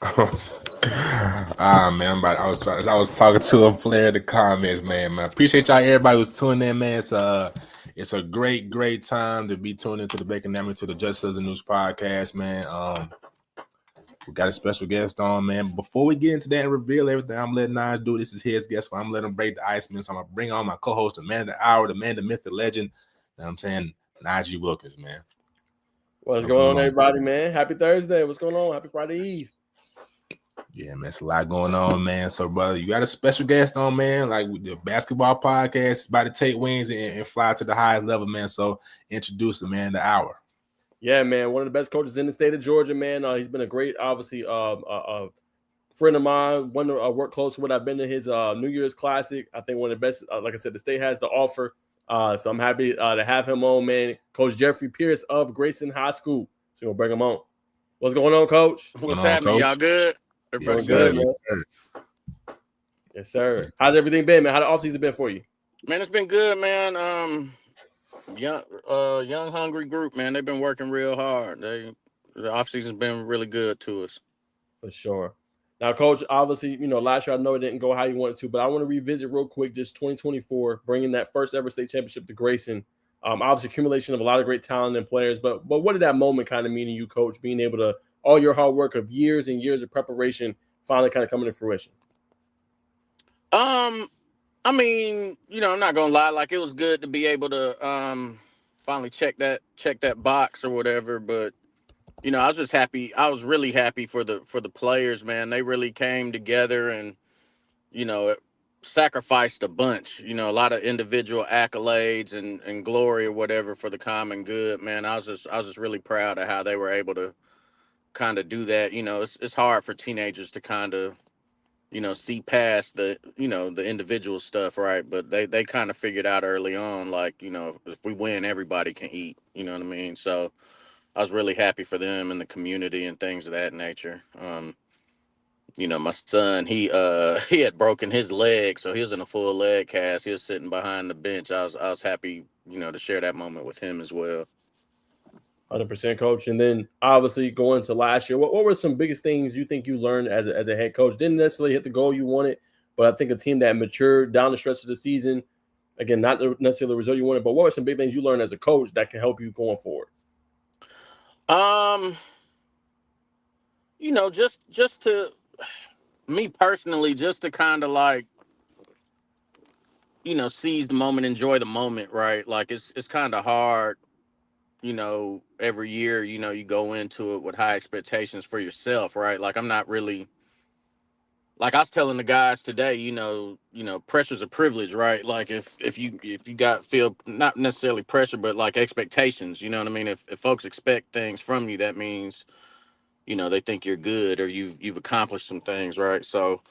Man, I was talking to a player in the comments, man. Appreciate y'all, everybody who's tuning in, man. It's a great time to be tuned into the Bacon Nammy to the Just As a News podcast, man. We got a special guest on, man. Before we get into that and reveal everything, I'm letting Najeh do. This is his guest, so I'm letting him break the ice, man. So I'm gonna bring on my co-host, the man of the hour, the man, the myth, the legend. You know what I'm saying, Najeh Wilkins, man. What's going on, everybody, man? Happy Thursday. What's going on? Happy Friday Eve. Yeah, man, it's a lot going on, man. So, brother, you got a special guest on, man. Like the basketball podcast is about to take wings and fly to the highest level, man. So, introduce the man of the hour. Yeah, man, one of the best coaches in the state of Georgia, man. He's been a great, obviously, friend of mine. One to work close with. I've been to his New Year's Classic. I think one of the best. Like I said, the state has to offer. So I'm happy to have him on, man. Coach Geoffrey Pierce of Grayson High School. So we'll bring him on. What's going on, Coach? What's happening? Y'all good? Everybody good, man. Yes, sir. How's everything been, man? How the offseason been for you? Man, it's been good, man. Young hungry group, man. They've been working real hard. The offseason's been really good to us. For sure. Now, Coach, obviously, last year I know it didn't go how you wanted to, but I want to revisit real quick just 2024, bringing that first ever state championship to Grayson. Obviously, accumulation of a lot of great talent and players, but what did that moment kind of mean to you, Coach, being able to, all your hard work of years and years of preparation finally kind of coming to fruition? I mean, I'm not gonna lie, like it was good to be able to finally check that box or whatever, but I was just happy. I was really happy for the players, man. They really came together and sacrificed a bunch. A lot of individual accolades and glory or whatever for the common good, man. I was just really proud of how they were able to kind of do that. It's hard for teenagers to kind of see past the individual stuff, right? But they kind of figured out early on, like, if we win, everybody can eat. You know what I mean? So I was really happy for them and the community and things of that nature. My son, he had broken his leg, so he was in a full leg cast. He was sitting behind the bench. I was happy, to share that moment with him as well. 100%, Coach. And then obviously going to last year, what were some biggest things you think you learned as a head coach? Didn't necessarily hit the goal you wanted, but I think a team that matured down the stretch of the season, again, not necessarily the result you wanted, but what were some big things you learned as a coach that can help you going forward? Just to me personally, just to kind of like, seize the moment, enjoy the moment, right? Like it's kind of hard, every year, you go into it with high expectations for yourself, right? Like I'm not really, like I was telling the guys today, pressure's a privilege, right? Like if you feel not necessarily pressure, but like expectations, you know what I mean? If folks expect things from you, that means, they think you're good or you've accomplished some things, right? So,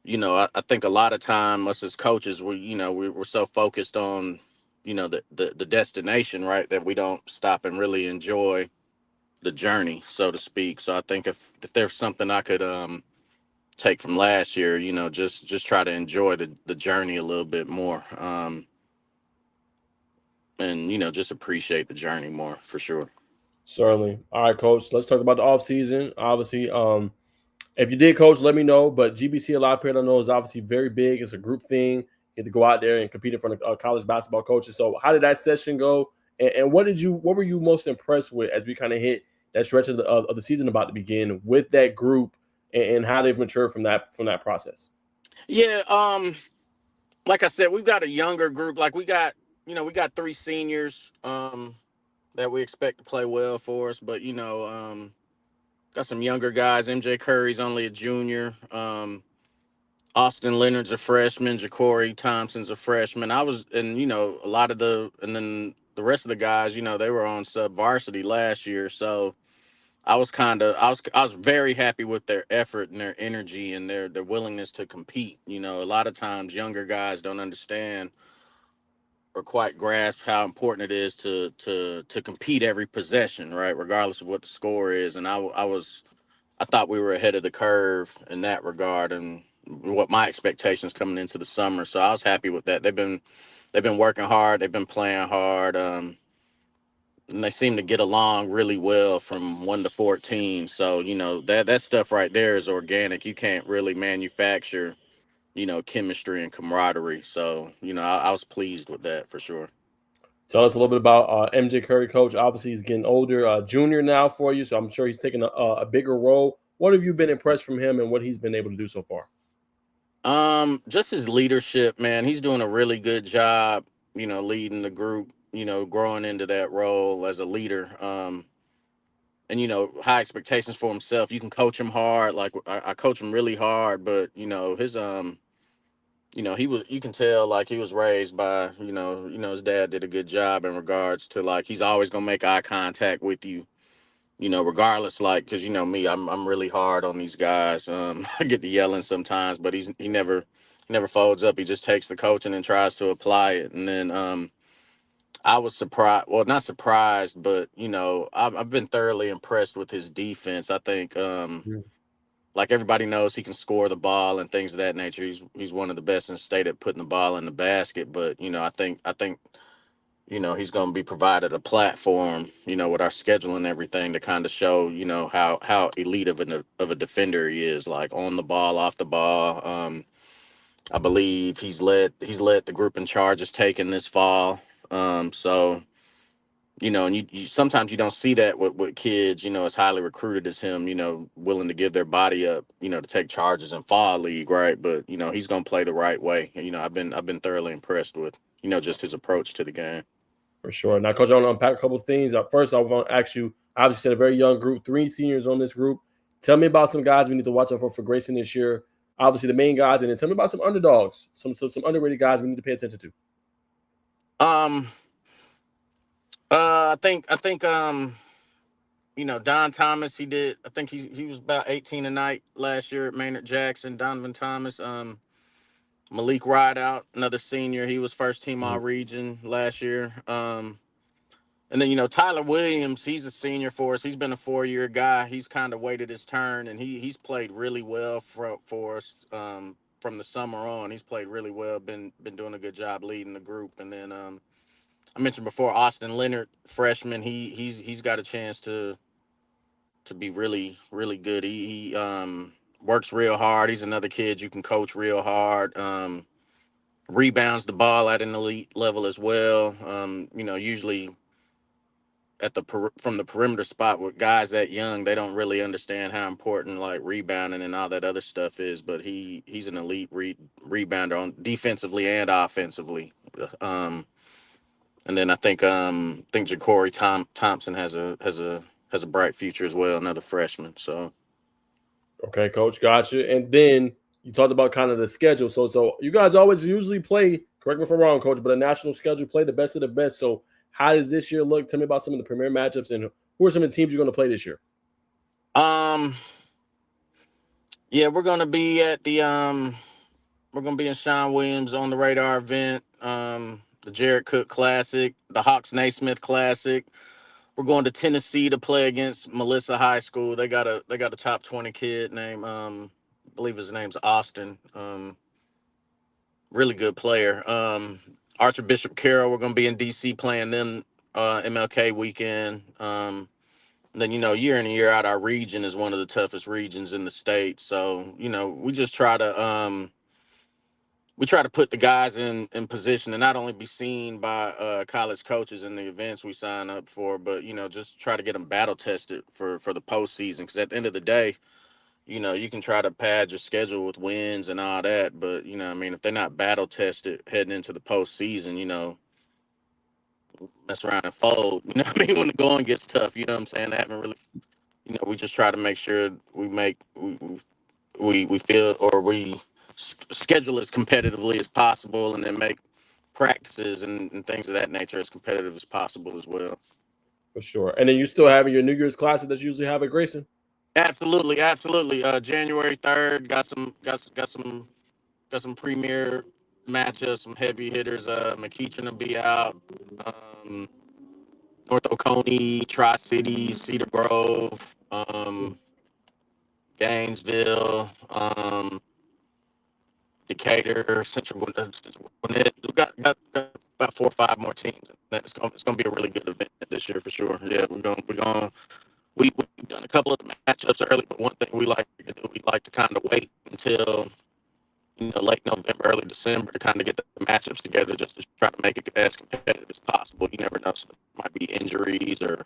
I think a lot of time us as coaches, we're so focused on, the destination, right, that we don't stop and really enjoy the journey, so to speak. So I think if there's something I could take from last year, just try to enjoy the journey a little bit more, and just appreciate the journey more for sure. Certainly. All right, Coach. Let's talk about the offseason. Obviously, if you did, Coach, let me know. But GBC, a lot of people don't know, is obviously very big. It's a group thing. You have to go out there and compete in front of college basketball coaches. So, how did that session go? And what were you most impressed with as we kind of hit that stretch of the season about to begin with that group and how they've matured from that process? Yeah, like I said, we've got a younger group. Like we got three seniors that we expect to play well for us, but got some younger guys. MJ Curry's only a junior. Austin Leonard's a freshman. Ja'Cory Thompson's a freshman. And a lot of and then the rest of the guys, they were on sub varsity last year. So I was very happy with their effort and their energy and their willingness to compete. A lot of times younger guys don't understand or quite grasp how important it is to compete every possession, right, regardless of what the score is. And I thought we were ahead of the curve in that regard and what my expectations coming into the summer. So I was happy with that. They've been working hard. They've been playing hard. and they seem to get along really well from 1 to 14. So that stuff right there is organic. You can't really manufacture chemistry and camaraderie. So I was pleased with that for sure. Tell us a little bit about MJ Curry, coach. Obviously, he's getting older, junior now for you, so I'm sure he's taking a bigger role. What have you been impressed from him, and what he's been able to do so far? Just his leadership, man. He's doing a really good job, leading the group, growing into that role as a leader. And high expectations for himself. You can coach him hard, like I coach him really hard, but his he was, you can tell like he was raised by, his dad did a good job in regards to like he's always gonna make eye contact with you, regardless, like, because me, I'm really hard on these guys. I get to yelling sometimes, but he never folds up. He just takes the coaching and tries to apply it. And then I was surprised, well, not surprised, but I've been thoroughly impressed with his defense. I think like everybody knows he can score the ball and things of that nature. He's one of the best in the state at putting the ball in the basket. But I think he's going to be provided a platform, with our schedule and everything to kind of show, how elite of a defender he is, like on the ball, off the ball. I believe he's led the group in charges taken this fall. So and you sometimes you don't see that with kids, as highly recruited as him, willing to give their body up, to take charges in fall league, right? But he's going to play the right way. And, I've been thoroughly impressed with, just his approach to the game. For sure. Now, coach, I want to unpack a couple of things. First, I want to ask you. Obviously, said a very young group, 3 seniors on this group. Tell me about some guys we need to watch out for Grayson this year. Obviously, the main guys, and then tell me about some underdogs, some underrated guys we need to pay attention to. Um, I think Don Thomas, I think he was about 18 a night last year at Maynard Jackson. Donovan Thomas, Malik Rideout, another senior. He was first team all region last year. And then Tyler Williams, he's a senior for us. He's been a 4-year guy. He's kind of waited his turn, and he's played really well for us from the summer on. He's played really well. Been doing a good job leading the group. And then I mentioned before Austin Leonard, freshman. He's got a chance to be really really good. He works real hard. He's another kid you can coach real hard. Rebounds the ball at an elite level as well. Usually from the perimeter spot with guys that young, they don't really understand how important like rebounding and all that other stuff is. But he's an elite rebounder on defensively and offensively. Um, and then I think Ja'Cory Thompson has a bright future as well, another freshman. So Okay, coach, gotcha. And then you talked about kind of the schedule. So you guys always usually play. Correct me if I'm wrong, coach, but a national schedule play the best of the best. So how does this year look? Tell me about some of the premier matchups and who are some of the teams you're going to play this year? um yeah, we're gonna be in Sean Williams on the radar event, the Jared Cook Classic, the Hawks Naismith Classic. We're going to Tennessee to play against Melissa High School. They got a top 20 kid named I believe his name's Austin. Really good player. Archbishop Carroll, we're gonna be in DC playing them MLK weekend. Then year in and year out, our region is one of the toughest regions in the state. So we just try to put the guys in position to not only be seen by college coaches in the events we sign up for, but just try to get them battle tested for the postseason. Because at the end of the day, you can try to pad your schedule with wins and all that, but I mean, if they're not battle tested heading into the postseason, mess around and fold. You know what I mean? When the going gets tough, you know what I'm saying? They haven't really, we just try to make sure we feel, or we schedule as competitively as possible, and then make practices and things of that nature as competitive as possible as well. For sure. And then you still having your New Year's Classic that you usually have at Grayson? Absolutely, absolutely. January 3rd, got some premier matchups, some heavy hitters. McEachin will be out. Um, North Oconee, Tri City, Cedar Grove, Gainesville, Decatur, Central Gwinnett. We got about 4 or 5 more teams. It's gonna be a really good event this year for sure. Yeah, we've done a couple of the matchups early, but one thing we like to do, we like to kind of wait until late November, early December to kind of get the matchups together, just to try to make it as competitive as possible. You never know, so there might be injuries or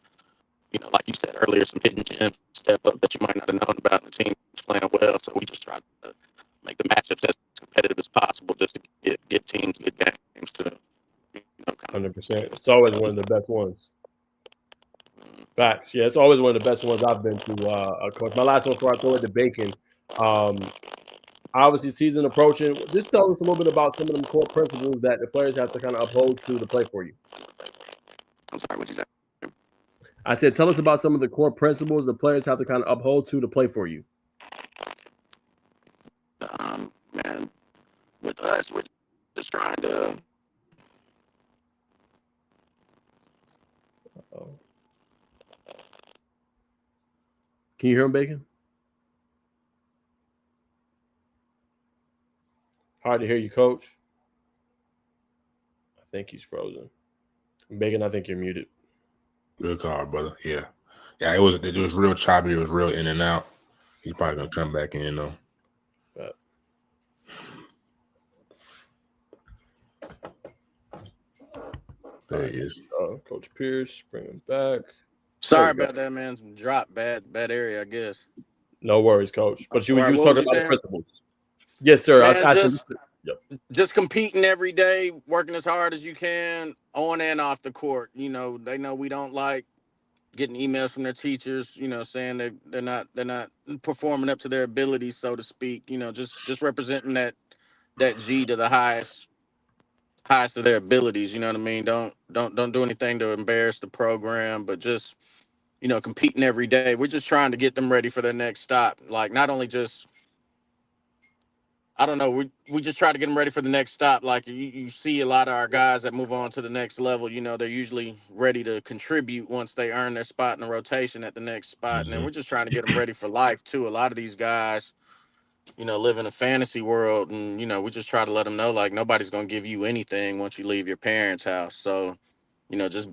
like you said earlier, some hidden gems step up that you might not have known about, and the team's playing well. So we just try to make the matchups as competitive as possible, just to give teams good games to kind 100%. It's always one of the best ones. Facts. Yeah, it's always one of the best ones I've been to, Coach. My last one before I throw it to Bacon. Obviously, season approaching. Just tell us a little bit about some of them core principles that the players have to kind of uphold to play for you. I'm sorry, what you said? I said, tell us about some of the core principles the players have to kind of uphold to play for you. Man, with us, we're just trying to. Can you hear him, Bacon? Hard to hear you, Coach. I think he's frozen. Bacon, I think you're muted. Good call, brother. Yeah. It was real choppy. It was real in and out. He's probably gonna come back in though. There he is. Coach Pierce, bring him back. Sorry about that, man. Some drop, bad area, I guess. No worries, Coach. But you was talking about the principles. Yes, sir. Man, just competing every day, working as hard as you can on and off the court. They know we don't like getting emails from their teachers, saying they're not performing up to their abilities, so to speak. Just representing that G to the highest of their abilities. You know what I mean? Don't do anything to embarrass the program, but just competing every day. We're just trying to get them ready for their next stop. Like, not only just, I don't know, we just try to get them ready for the next stop. Like, you see a lot of our guys that move on to the next level, they're usually ready to contribute once they earn their spot in the rotation at the next spot. And then we're just trying to get them ready for life too. A lot of these guys, live in a fantasy world, and, we just try to let them know, like, nobody's going to give you anything once you leave your parents' house. So,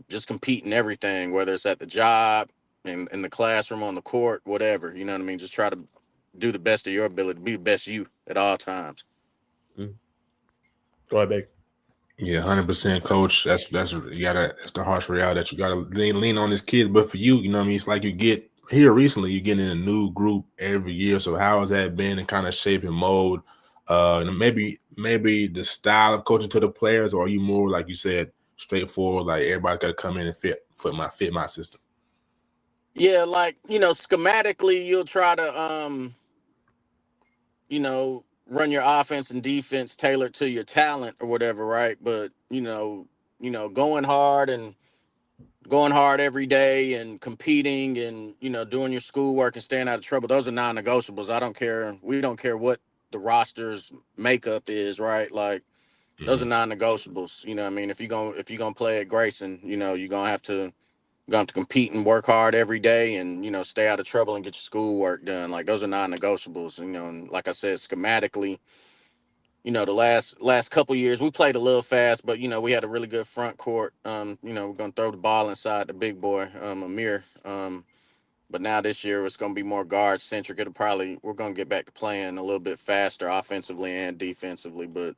just compete in everything, whether it's at the job, in the classroom, on the court, whatever. You know what I mean? Just try to do the best of your ability, be the best you at all times. Go ahead, Bacon. Yeah, 100%, Coach. That's the harsh reality that you gotta lean on these kids. But for you, what I mean, it's like you get here recently, you're getting a new group every year. So how has that been in kind of shape and mold? Maybe the style of coaching to the players, or are you more, like you said, straightforward, like everybody's got to come in and fit my system? Yeah, like, schematically, you'll try to run your offense and defense tailored to your talent or whatever, right? But going hard every day and competing and doing your schoolwork and staying out of trouble, those are non-negotiables. I don't care. We don't care what the roster's makeup is, right? Like, those are non-negotiables. You know what I mean? If you're gonna play at Grayson, you're gonna have to compete and work hard every day and stay out of trouble and get your schoolwork done. Like, those are non-negotiables. And like I said, schematically, the last couple years we played a little fast, but we had a really good front court. We're gonna throw the ball inside the big boy, Amir. But now this year it's gonna be more guard centric. We're gonna get back to playing a little bit faster offensively and defensively. But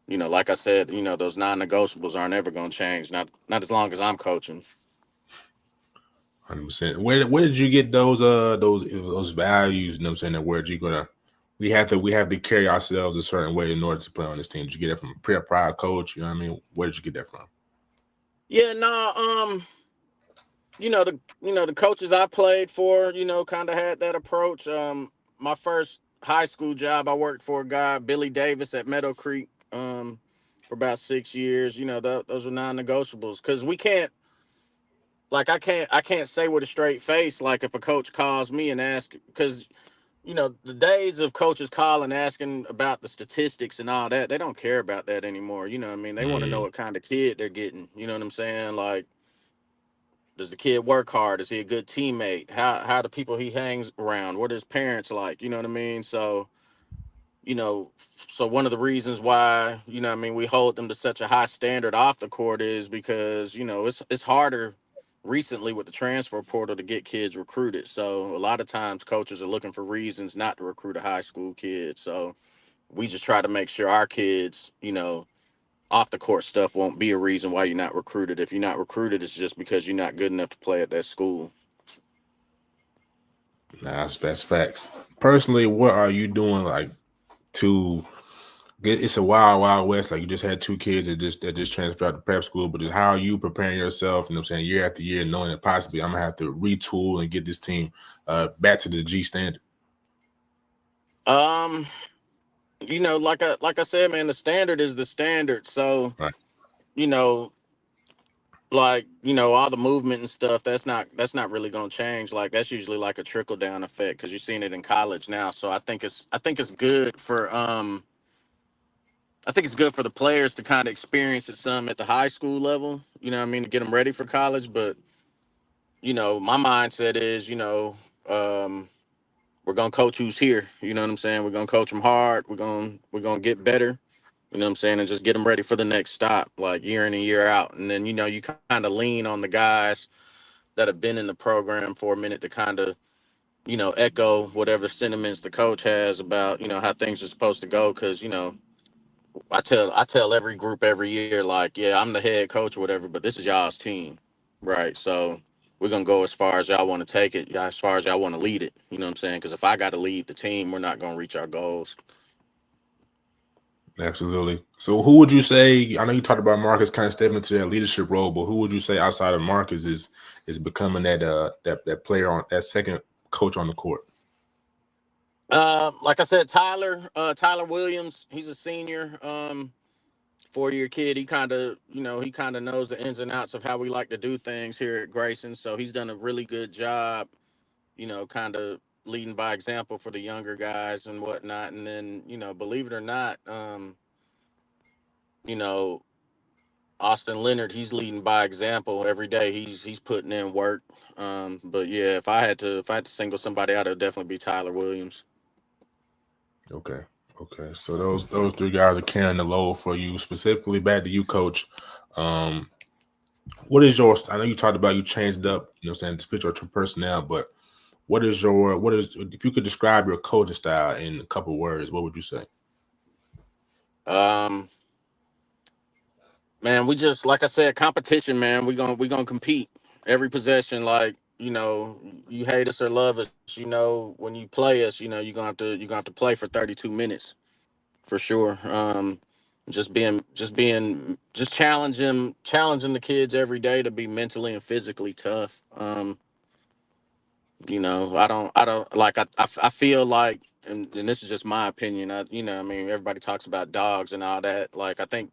like I said, those non-negotiables aren't ever gonna change. Not as long as I'm coaching. 100%. Where did you get those values? You know what I'm saying? That where you gonna we have to carry ourselves a certain way in order to play on this team. Did you get that from a prior coach? You know what I mean? Where did you get that from? Yeah, no, the coaches I played for, kind of had that approach. My first high school job, I worked for a guy, Billy Davis, at Meadow Creek, for about 6 years. Those were non-negotiables, because we can't, like, I can't say with a straight face, like, if a coach calls me and asks, because the days of coaches calling, asking about the statistics and all that, they don't care about that anymore. You know what I mean? They want to know what kind of kid they're getting. You know what I'm saying? Like, does the kid work hard? Is he a good teammate? How the people he hangs around? What are his parents like? You know what I mean? So, you know, so one of the reasons why, I mean, we hold them to such a high standard off the court is because, it's harder recently with the transfer portal to get kids recruited. So a lot of times coaches are looking for reasons not to recruit a high school kid. So we just try to make sure our kids, off the court stuff won't be a reason why you're not recruited. If you're not recruited, it's just because you're not good enough to play at that school. Nah, that's facts. Personally, what are you doing like to get? It's a wild, wild west. Like you just had two kids that just transferred out to prep school, but just how are you preparing yourself? You know what I'm saying, year after year, knowing that possibly I'm gonna have to retool and get this team back to the G standard. Um, like I said, man, the standard is the standard. So, Right. you know, all the movement and stuff, that's not really gonna change. Like that's usually like a trickle down effect because you're seeing it in college now. So I think it's good for the players to kind of experience it some at the high school level. You know what I mean, to get them ready for college. But my mindset is, um, we're gonna coach who's here. You know what I'm saying? We're gonna coach them hard. We're gonna get better. You know what I'm saying? And just get them ready for the next stop, like year in and year out. And then you kind of lean on the guys that have been in the program for a minute to kind of echo whatever sentiments the coach has about how things are supposed to go. Because I tell every group every year, like, yeah, I'm the head coach or whatever, but this is y'all's team, right? So we're gonna go as far as y'all want to take it, as far as y'all want to lead it. You know what I'm saying? Because if I got to lead the team, we're not gonna reach our goals. Absolutely. So, who would you say? I know you talked about Marcus kind of stepping into that leadership role, but who would you say outside of Marcus is becoming that player on that second coach on the court? Like I said, Tyler Williams, he's a senior, 4-year kid. He kind of knows the ins and outs of how we like to do things here at Grayson. So he's done a really good job, kind of leading by example for the younger guys and whatnot. And then, believe it or not, you know, Austin Leonard, he's leading by example every day. He's putting in work. But yeah, if I had to single somebody out, it'd definitely be Tyler Williams. Okay. Okay. So those three guys are carrying the load for you. Specifically, back to you, coach. Um, what is your? I know you talked about you changed up. You know, what I'm saying to fit your personnel, but what is if you could describe your coaching style in a couple words? What would you say? Um, Man, we just like I said, competition, man. We gonna compete every possession. Like you hate us or love us. When you play us, you're gonna have to play for 32 minutes for sure. Just challenging the kids every day to be mentally and physically tough. I don't like I feel like, and this is just my opinion. I mean, everybody talks about dogs and all that. Like I think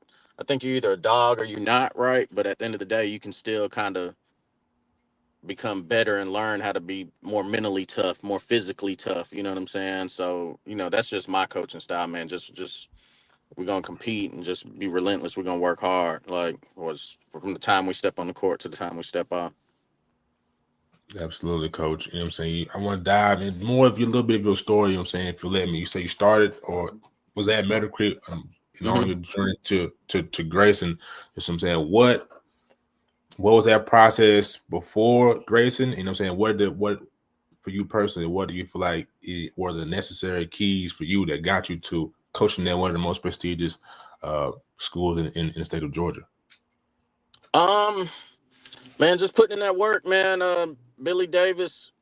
you're either a dog or you're not, right? But at the end of the day, you can still kind of become better and learn how to be more mentally tough, more physically tough. You know what I'm saying? So that's just my coaching style, man. Just we're gonna compete and just be relentless. We're gonna work hard, like was from the time we step on the court to the time we step off. Absolutely, coach. You know what I'm saying? I want to dive in more of your little bit of your story. You know what I'm saying? If you let me, you say you started or was that Metal Creek on Hmm. your journey to Grayson? You know what I'm saying? What was that process before Grayson? You know what I'm saying? What for you personally, what do you feel like were the necessary keys for you that got you to coaching at one of the most prestigious schools in the state of Georgia? Um, Man, just putting in that work, man. Billy Davis,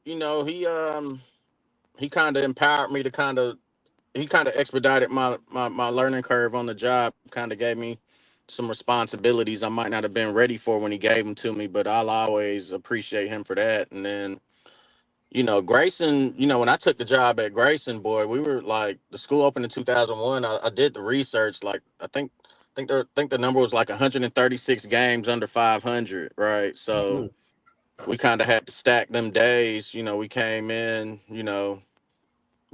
he kind of empowered me to he kind of expedited my learning curve on the job. Kind of gave me some responsibilities I might not have been ready for when he gave them to me, but I'll always appreciate him for that. And then Grayson, when I took the job at Grayson, boy, we were like the school opened in 2001. I did the research, like I think the number was like 136 games under 500, right? So we kind of had to stack them days. We came in,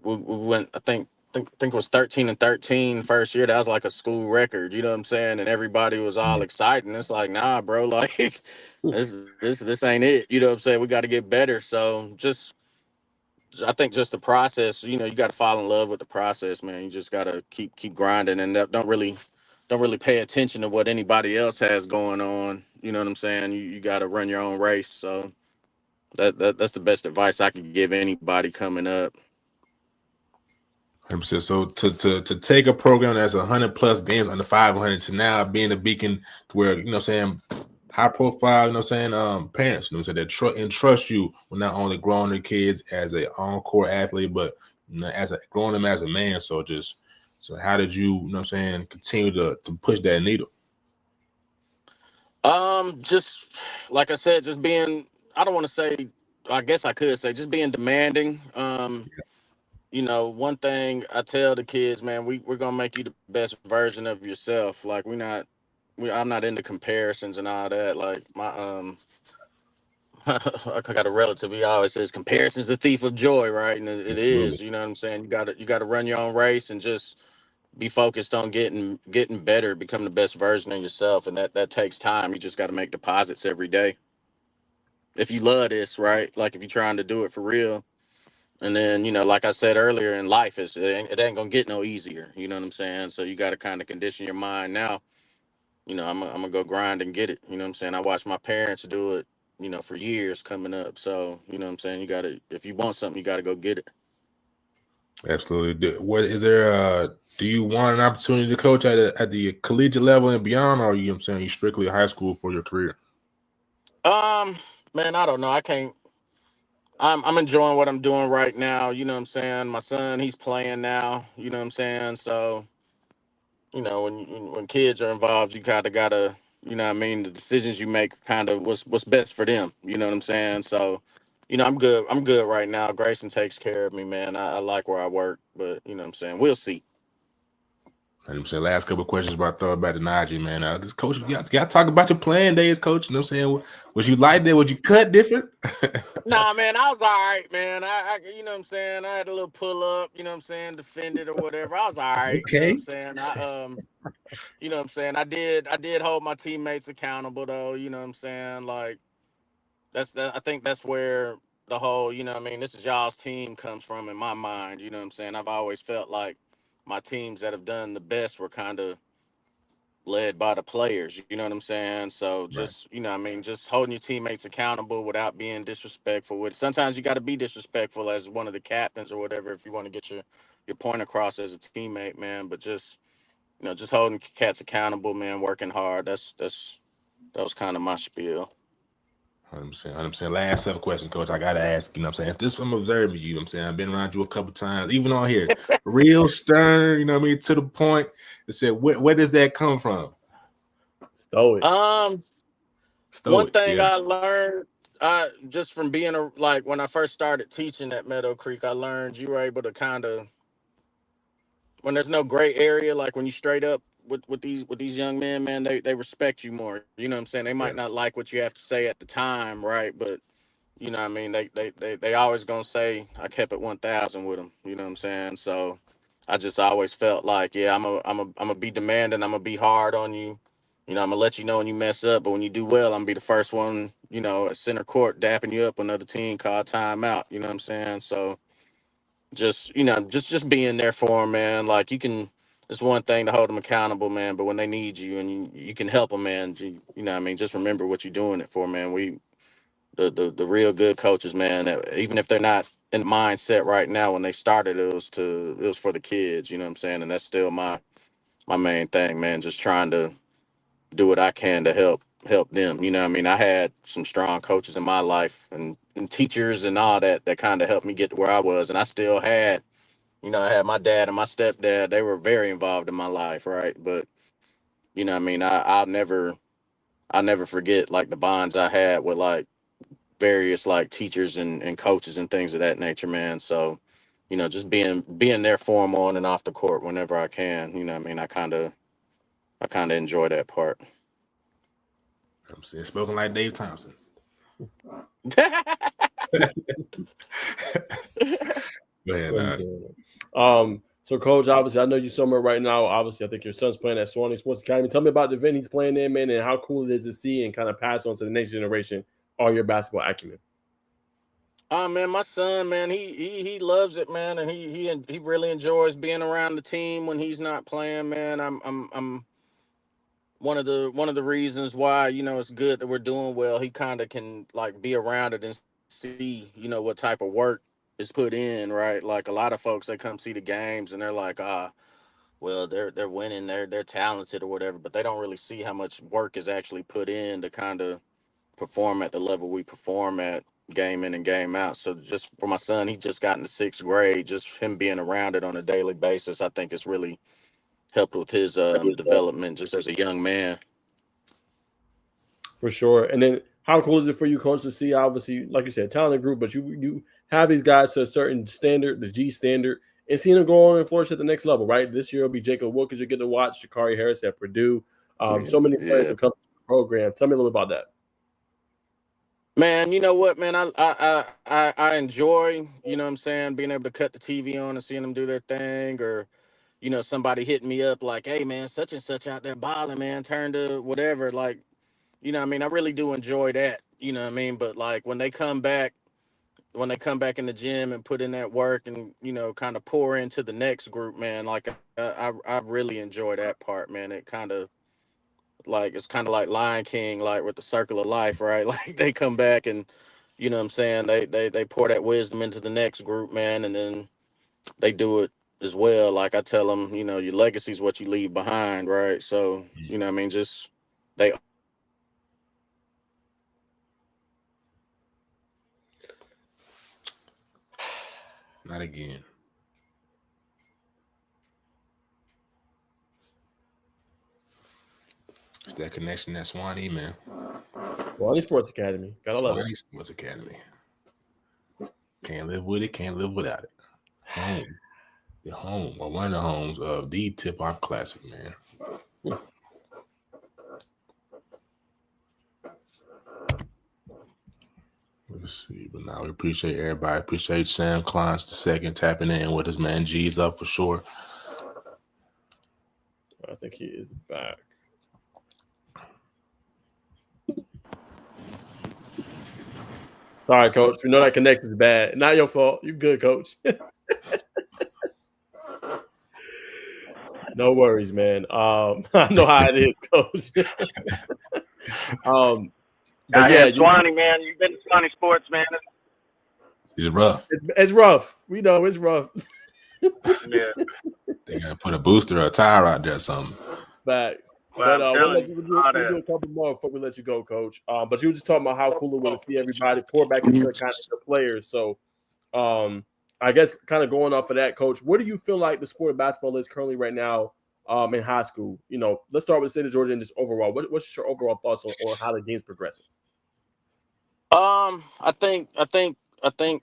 we went, I think it was 13 and 13 first year. That was like a school record, you know what I'm saying? And everybody was all excited. And it's like, nah, bro, like this ain't it. You know what I'm saying? We got to get better. So just I think just the process, you got to fall in love with the process, man. You just got to keep grinding, and don't really pay attention to what anybody else has going on. You know what I'm saying? You got to run your own race. So that's the best advice I could give anybody coming up. 100%. So to take a program that's 100+ games under 500 to now being a beacon where, saying, high profile, parents, that entrust you with not only growing their kids as a on-court athlete, but as growing them as a man. So how did you, continue to push that needle? Just like I said, just being, I don't want to say, I guess I could say, just being demanding. One thing I tell the kids, man, we're gonna make you the best version of yourself. Like I'm not into comparisons and all that. Like I got a relative. He always says comparison's the thief of joy, right? And it Absolutely. is. You know what I'm saying? You gotta run your own race and just be focused on getting better, become the best version of yourself, and that takes time. You just got to make deposits every day. If you love this, right? Like if you're trying to do it for real. And then, like I said earlier in life, it ain't gonna get no easier. You know what I'm saying? So you got to kind of condition your mind now. I'm gonna go grind and get it. You know what I'm saying? I watched my parents do it, for years coming up. So, you know what I'm saying? You gotta, if you want something, you gotta go get it. Absolutely. What is there? Do you want an opportunity to coach at the collegiate level and beyond, or you strictly high school for your career? Man, I don't know. I can't. I'm enjoying what I'm doing right now. You know what I'm saying? My son, he's playing now. You know what I'm saying? So, when kids are involved, you kind of gotta, what I mean, the decisions you make kind of what's best for them. You know what I'm saying? So, I'm good. I'm good right now. Grayson takes care of me, man. I like where I work, but you know what I'm saying? We'll see. I'm saying last couple of questions about throw it back to Najeh, man. This coach, you got to talk about your playing days, coach. You know what I'm saying? Was you like that? Was you cut different? Nah, man, I was all right, man. You know what I'm saying? I had a little pull up, you know what I'm saying, defended or whatever. I was all right, you know what I'm Okay. saying? You know what I'm saying? I did hold my teammates accountable though, you know what I'm saying? Like I think that's where the whole, this is y'all's team comes from in my mind, you know what I'm saying? I've always felt like my teams that have done the best were kind of led by the players, you know what I'm saying? So Right. just, just holding your teammates accountable without being disrespectful. Sometimes you got to be disrespectful as one of the captains or whatever if you want to get your point across as a teammate, man. But just, just holding cats accountable, man, working hard. That was kind of my spiel. 100%. 100%. Last set of questions, coach. I got to ask, you know what I'm saying? This from observing you, know what I'm saying? I've been around you a couple times, even on here. Real stern, you know what I mean? To the point. It said, where does that come from? Stoic. One Stoic, thing yeah. I learned, just from being like when I first started teaching at Meadow Creek, I learned you were able to kind of, when there's no gray area, like when you straight up with these young men, man, they respect you more. You know what I'm saying? They Yeah. might not like what you have to say at the time, right? But you know what I mean? They always gonna say I kept it 1,000 with them. You know what I'm saying? So I just always felt like, yeah, I'm a be demanding. I'm gonna be hard on you. I'm gonna let you know when you mess up, but when you do well, I'm gonna be the first one, at center court dapping you up when another team call timeout. You know what I'm saying? So just just being there for them, man. Like you can, it's one thing to hold them accountable, man, but when they need you and you can help them, man, you know what I mean, just remember what you're doing it for, man. The real good coaches, man, that even if they're not in the mindset right now, when they started, it was for the kids, you know what I'm saying? And that's still my main thing, man, just trying to do what I can to help them. You know what I mean? I had some strong coaches in my life and teachers and all that kind of helped me get to where I was. And I still had, I had my dad and my stepdad, they were very involved in my life, right? But, I mean, I'll never forget like the bonds I had with like various like teachers and coaches and things of that nature, man. So, just being there for them on and off the court whenever I can, you know what I mean? I kind of enjoy that part. I'm saying spoken like Dave Thompson. Go ahead, Naj. So coach, obviously, I know you're somewhere right now. Obviously, I think your son's playing at Swanee Sports Academy. Tell me about the event he's playing in, man, and how cool it is to see and kind of pass on to the next generation all your basketball acumen. Man, my son, man, he loves it, man, and he really enjoys being around the team when he's not playing, man. I'm one of the reasons why it's good that we're doing well. He kind of can like be around it and see what type of work is put in, right? Like a lot of folks, they come see the games and they're like, well, they're winning, they're talented or whatever, but they don't really see how much work is actually put in to kind of perform at the level we perform at, game in and game out. So just for my son, he just got into sixth grade. Just him being around it on a daily basis, I think it's really helped with his development just as a young man. For sure. And then how cool is it for you, coach, to see obviously, like you said, talented group, but you have these guys to a certain standard, the G standard, and seeing them go on and flourish at the next level, right? This year will be Jacob Wilkins you get to watch, Jakari Harris at Purdue. So many players Yeah. have come to the program. Tell me a little about that. Man, you know what, man? I enjoy, what I'm saying, being able to cut the TV on and seeing them do their thing, or somebody hitting me up like, "Hey, man, such and such out there balling, man. Turn to whatever." Like, what I mean, I really do enjoy that. You know what I mean? But like when they come back in the gym and put in that work and kind of pour into the next group, man, like I really enjoy that part, man. It kind of like it's kind of like Lion King, like with the circle of life, right? Like they come back and what I'm saying, they pour that wisdom into the next group, man, and then they do it as well. Like I tell them, your legacy is what you leave behind, right? So what I mean, just they own it, man. They own it, and Not again. It's that connection, that Swanee, man. Swanee Sports Academy. Gotta love it. Swanee Sports Academy. Can't live with it, can't live without it. Home. The home, or one of the homes of the Tip Off Classic, man. Let's see, but now we appreciate everybody. Appreciate Sam Klein's the second tapping in with his man G's up for sure. I think he is back. Sorry, coach. We know that connection is bad. Not your fault. You good, coach. No worries, man. I know how it is, coach. But yeah, Swanee, man, you've been to Swanee Sports, man. It's rough. It's rough. We know it's rough. Yeah. They gotta put a booster or a tire out there or something. Back. Well, But we'll do a couple more before we let you go, coach. But you were just talking about how cool it was to see everybody pour back into kind of the players. So I guess kind of going off of that, coach, where do you feel like the sport of basketball is currently right now in high school? Let's start with the state of Georgia and just overall. What's your overall thoughts on how the game's progressing? I think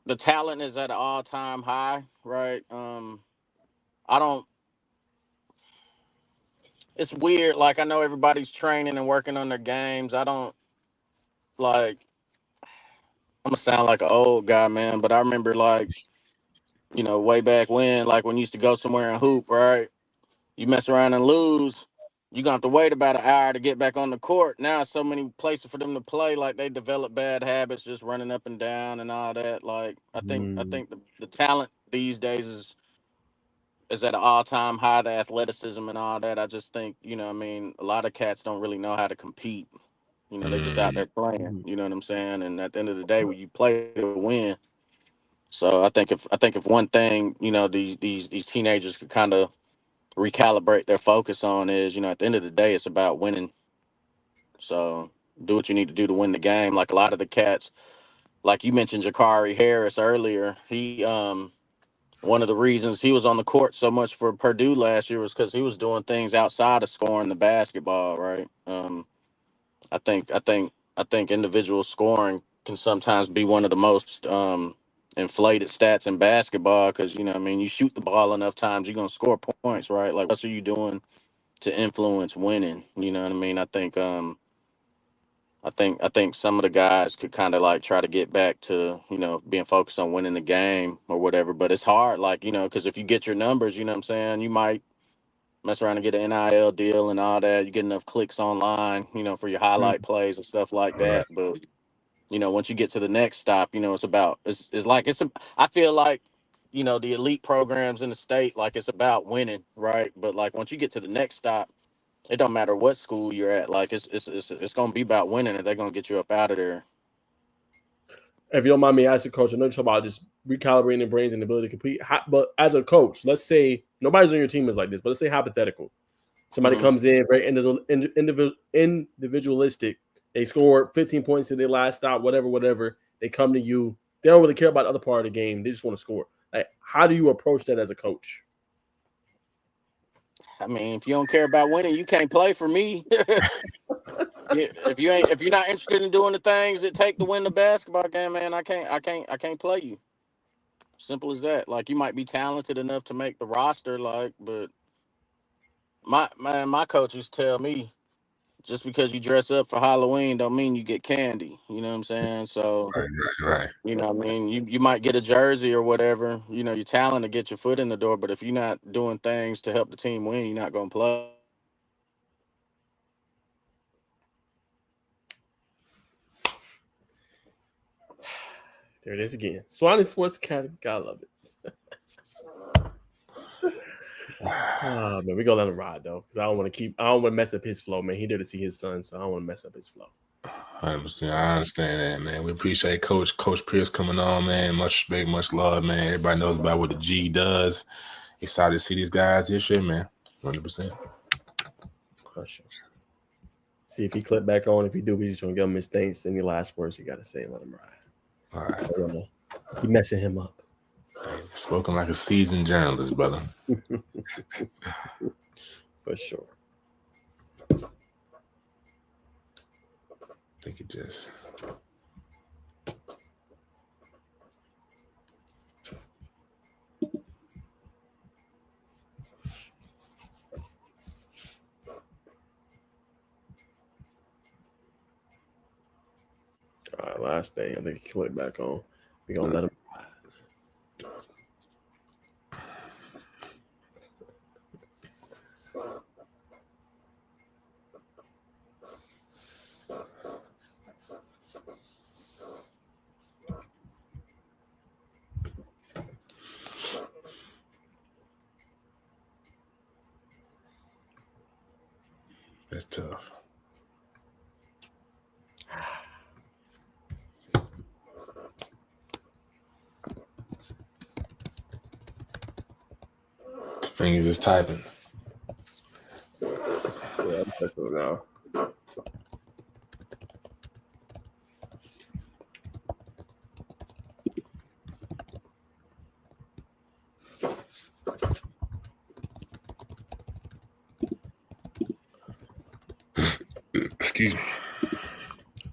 the talent is at an all time high, right? I don't. It's weird. Like I know everybody's training and working on their games. I don't like. I'm gonna sound like an old guy, man, but I remember like way back when, like when you used to go somewhere and hoop, right? You mess around and lose, you gonna have to wait about an hour to get back on the court. Now so many places for them to play, like they develop bad habits, just running up and down and all that. Like I think the talent these days is at an all time high. The athleticism and all that. I just think I mean a lot of cats don't really know how to compete. They just out there playing. You know what I'm saying? And at the end of the day, when you play to win. So I think if one thing these teenagers could kind of recalibrate their focus on is, at the end of the day, it's about winning. So do what you need to do to win the game. Like a lot of the cats, like you mentioned Jakari Harris earlier, he one of the reasons he was on the court so much for Purdue last year was because he was doing things outside of scoring the basketball, right? I think individual scoring can sometimes be one of the most inflated stats in basketball because I mean you shoot the ball enough times you're gonna score points, right? Like what else are you doing to influence winning? You know what I mean? I think some of the guys could kind of like try to get back to being focused on winning the game or whatever, but it's hard, like because if you get your numbers, you know what I'm saying, you might mess around and get an NIL deal and all that. You get enough clicks online, for your highlight plays and stuff like Right. that. But once you get to the next stop, I feel like, the elite programs in the state, like it's about winning, right? But like once you get to the next stop, it don't matter what school you're at. Like it's gonna be about winning, and they're gonna get you up out of there. If you don't mind me asking, Coach, I know you talk about just recalibrating the brains and the ability to compete. But as a coach, let's say nobody's on your team is like this, but let's say hypothetical. Somebody comes in very individualistic. They scored 15 points in their last stop, whatever. They come to you. They don't really care about the other part of the game. They just want to score. Like, how do you approach that as a coach? I mean, if you don't care about winning, you can't play for me. if you're not interested in doing the things it take to win the basketball game, man, I can't play you. Simple as that. Like, you might be talented enough to make the roster, but my coaches tell me, just because you dress up for Halloween don't mean you get candy. You know what I'm saying? So, Right. you know what I mean? You might get a jersey or whatever, your talent to get your foot in the door, but if you're not doing things to help the team win, you're not going to play. There it is again. Swanee Sports Academy. Gotta love it. Oh, man, we gonna let him ride though, because I don't want to mess up his flow, man. He did to see his son, so I don't want to mess up his flow. 100%. I understand that, man. We appreciate Coach Pierce coming on, man. Much respect, much love, man. Everybody knows about what the G does. Excited to see these guys this year, man. 100%. For sure. See if he clip back on. If he do, we just gonna give him his thanks. Any last words you gotta say and let him ride. All right. He messing him up. Hey, spoken like a seasoned journalist, brother. For sure. I think it just. All right, last thing. I think he clicked back on. We're gonna let him ride. That's tough. Fingers is typing. Yeah, that's it now. Excuse me.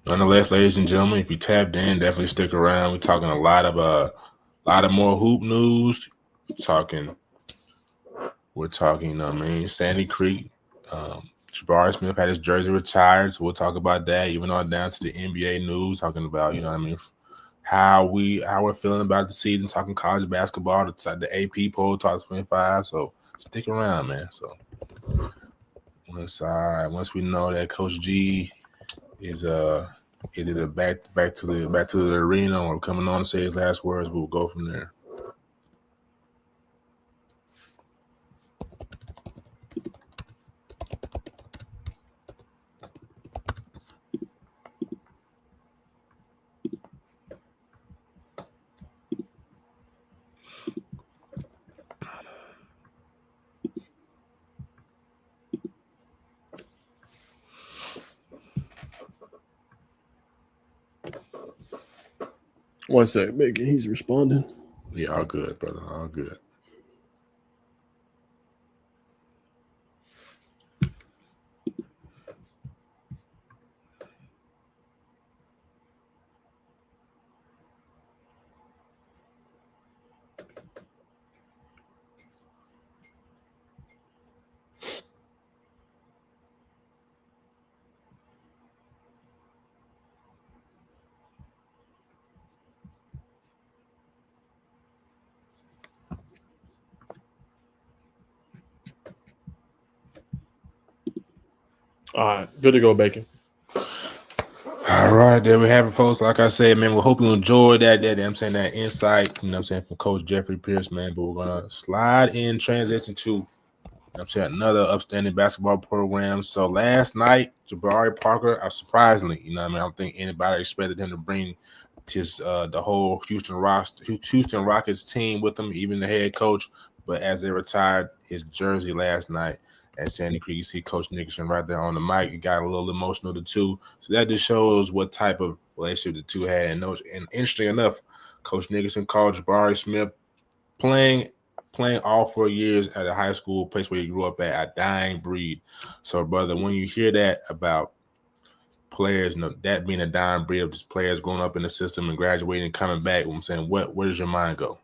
Nonetheless, ladies and gentlemen, if you tapped in, definitely stick around. We're talking a lot of more hoop news. We're talking, Sandy Creek. Jabari Smith had his jersey retired, so we'll talk about that. Even on down to the NBA news, talking about, how we're feeling about the season, talking college basketball, the AP poll, talk 25. So stick around, man. So once we know that Coach G is either back to the arena or coming on to say his last words, we'll go from there. One sec, Bacon. He's responding. Yeah, all good, brother. All good. All right, good to go, Bacon. All All right, there we have it, folks. Like I said, man, we hope you enjoyed that that insight, from Coach Geoffrey Pierce, man. But we're gonna slide in transition to another upstanding basketball program. So last night, Jabari Parker, surprisingly, I don't think anybody expected him to bring his the whole Houston Rockets team with him, even the head coach. But as they retired his jersey last night at Sandy Creek, you see Coach Nickerson right there on the mic. He got a little emotional, the two. So that just shows what type of relationship the two had. And interesting enough, Coach Nickerson called Jabari Smith playing all 4 years at a high school place where he grew up at, a dying breed. So, brother, when you hear that about players, that being a dying breed of just players growing up in the system and graduating and coming back, I'm saying, where does your mind go?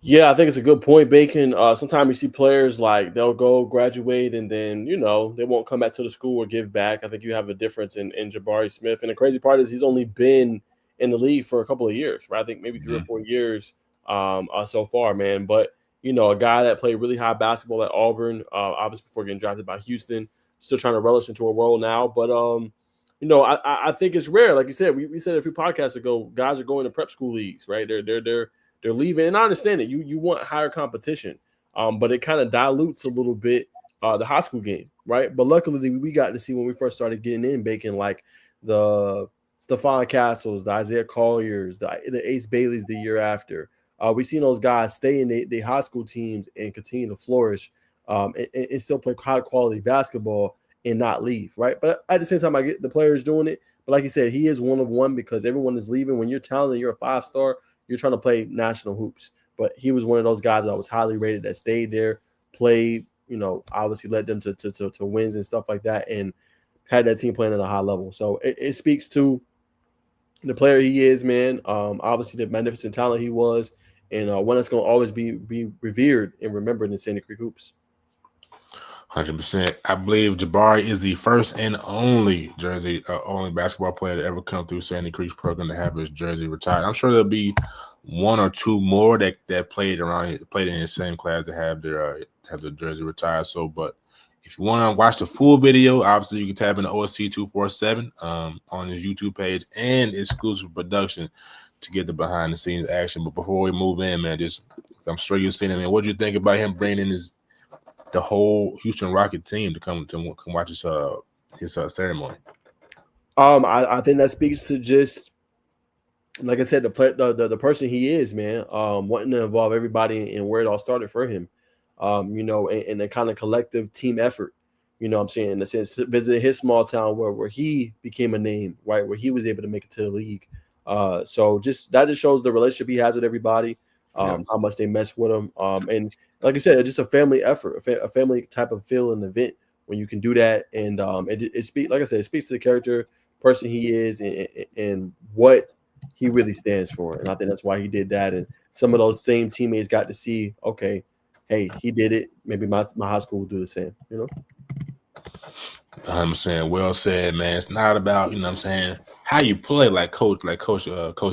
Yeah, I think it's a good point, Bacon. Sometimes you see players like they'll go graduate and then, they won't come back to the school or give back. I think you have a difference in Jabari Smith. And the crazy part is he's only been in the league for a couple of years, right? I think maybe 3 or 4 years so far, man. But, a guy that played really high basketball at Auburn, obviously before getting drafted by Houston, still trying to relish into a role now. But, I think it's rare. Like you said, we said a few podcasts ago, guys are going to prep school leagues, right? They're leaving, and I understand it. You want higher competition, but it kind of dilutes a little bit the high school game, right? But luckily, we got to see when we first started getting in Bacon, like the Stephon Castles, the Isaiah Colliers, the Ace Baileys the year after. We've seen those guys stay in the high school teams and continue to flourish and still play high quality basketball and not leave, right? But at the same time, I get the players doing it. But like you said, he is one of one because everyone is leaving. When you're talented, you're a 5-star. You're trying to play national hoops. But he was one of those guys that was highly rated that stayed there, played, obviously led them to wins and stuff like that, and had that team playing at a high level. So it speaks to the player he is, man. Obviously the magnificent talent he was, and one that's going to always be revered and remembered in Sandy Creek hoops. 100%. I believe Jabari is the first and only only basketball player to ever come through Sandy Creek's program to have his jersey retired. I'm sure there'll be 1 or 2 more that played in the same class to have their jersey retired. So, but if you want to watch the full video, obviously you can tap into OSC 247 on his YouTube page and exclusive production to get the behind the scenes action. But before we move in, man, I'm sure you've seen it, man. What do you think about him bringing in the whole Houston Rocket team to come watch his ceremony? I think that speaks to just, like I said, the person he is, man. Wanting to involve everybody and where it all started for him, and the kind of collective team effort. I'm saying, in the sense, visiting his small town where he became a name, right, where he was able to make it to the league. So that just shows the relationship he has with everybody, how much they mess with him, and like I said, it's just a family effort, a family type of feel and event when you can do that, and it speaks, like I said, it speaks to the character, person he is, and what he really stands for. And I think that's why he did that. And some of those same teammates got to see, okay, hey, he did it. Maybe my high school will do the same, I'm saying, well said, man. It's not about, how you play, like Coach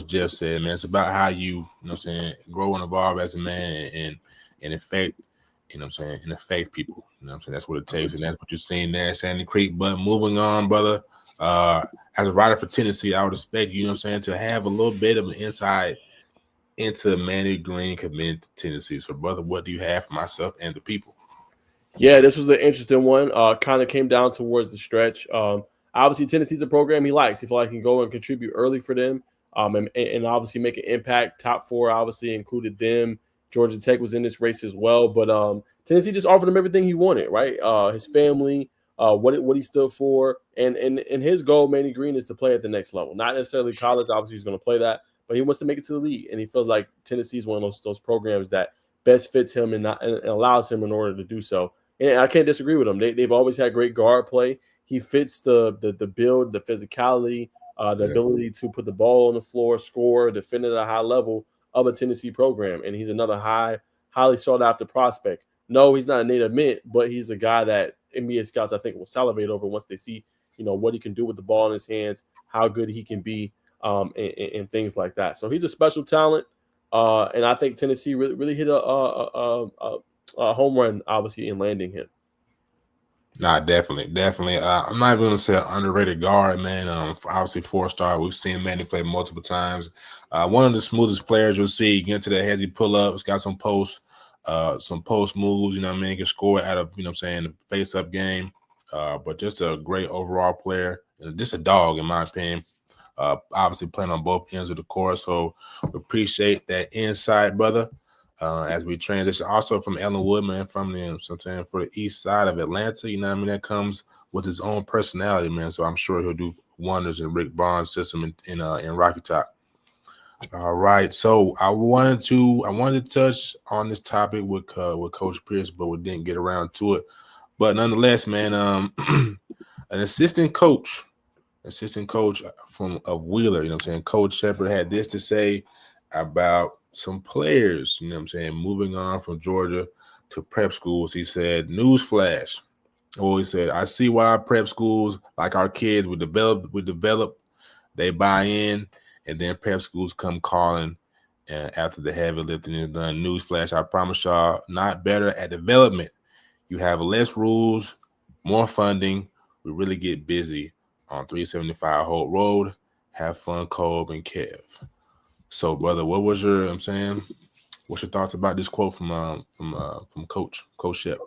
Jeff said, man. It's about how you, grow and evolve as a man and affect, and affect people. That's what it takes, and that's what you're seeing there at Sandy Creek. But moving on, brother, as a writer for Tennessee, I would expect you, to have a little bit of an insight into Manny Green committing to Tennessee. So, brother, what do you have for myself and the people? Yeah, this was an interesting one. Kind of came down towards the stretch. Obviously, Tennessee's a program he likes. He feels like he can go and contribute early for them, and obviously make an impact. Top 4 obviously included them. Georgia Tech was in this race as well, but Tennessee just offered him everything he wanted, right? His family, what he stood for, and his goal, Manny Green, is to play at the next level. Not necessarily college. Obviously, he's going to play that, but he wants to make it to the league, and he feels like Tennessee is one of those programs that best fits him and allows him in order to do so. And I can't disagree with them. They've always had great guard play. He fits the build, the physicality, the ability to put the ball on the floor, score, defend at a high level of a Tennessee program. And he's another highly sought after prospect. No, he's not a native mint, but he's a guy that NBA scouts, I think, will salivate over once they see, what he can do with the ball in his hands, how good he can be, and things like that. So he's a special talent. And I think Tennessee really hit a home run, obviously, in landing him. Nah, definitely. I'm not even gonna say an underrated guard, man. Obviously 4-star. We've seen Manny play multiple times. One of the smoothest players you'll see. Get into the hezzy pull ups, got some post moves. You know what I mean? Can score out of the face up game. But just a great overall player. Just a dog in my opinion. Obviously playing on both ends of the court. So we appreciate that insight, brother. As we transition also from Ellenwood, man, from sometimes for the east side of Atlanta, you know what I mean? That comes with his own personality, man. So I'm sure he'll do wonders in Rick Barnes' system in Rocky Top. All right. So I wanted to touch on this topic with Coach Pierce, but we didn't get around to it. But nonetheless, man, an assistant coach of Wheeler, Coach Shepard had this to say about some players, moving on from Georgia to prep schools. He said, newsflash. He said, I see why prep schools, like our kids, we develop, they buy in, and then prep schools come calling after the heavy lifting is done. Newsflash, I promise y'all, not better at development. You have less rules, more funding. We really get busy on 375 Holt Road. Have fun, Colb and Kev. So, brother, what's your thoughts about this quote from Coach Shep?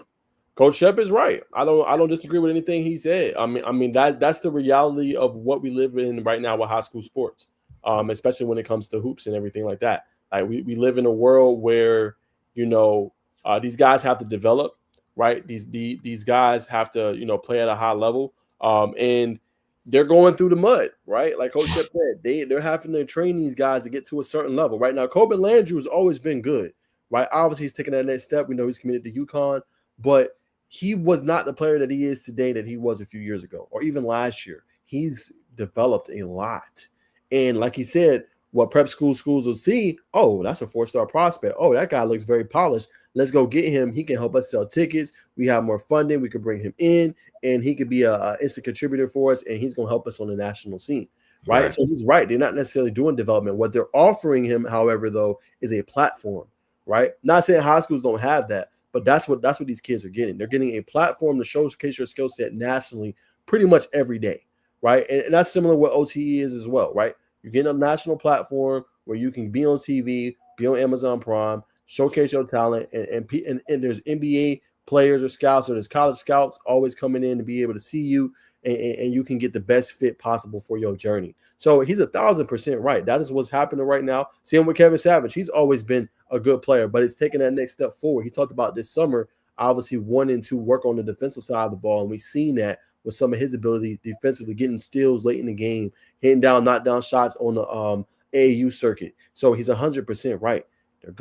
Coach Shep is right. I don't disagree with anything he said. I mean that's the reality of what we live in right now with high school sports, especially when it comes to hoops and everything like that. Like we live in a world where these guys have to develop, right? These guys have to play at a high level, and they're going through the mud, right? Like Coach Shep said, they're having to train these guys to get to a certain level. Right now, Coben Landrew has always been good, right? Obviously, he's taking that next step. We know he's committed to UConn, but he was not the player that he is today that he was a few years ago or even last year. He's developed a lot. And like he said, what prep schools will see, oh, that's a 4-star prospect. Oh, that guy looks very polished. Let's go get him. He can help us sell tickets. We have more funding. We can bring him in, and he could be a instant contributor for us, and he's going to help us on the national scene, right? So he's right. They're not necessarily doing development. What they're offering him, however, though, is a platform, right? Not saying high schools don't have that, but that's what these kids are getting. They're getting a platform to showcase your skill set nationally pretty much every day, right? And that's similar to what OTE is as well, right? You're getting a national platform where you can be on TV, be on Amazon Prime, showcase your talent, and there's NBA players or scouts or there's college scouts always coming in to be able to see you, and you can get the best fit possible for your journey. So he's 1,000% right. That is what's happening right now. Same with Kevin Savage. He's always been a good player, but it's taking that next step forward. He talked about this summer, obviously wanting to work on the defensive side of the ball, and we've seen that with some of his ability defensively, getting steals late in the game, hitting down, knockdown shots on the AAU circuit. So he's 100% right. They're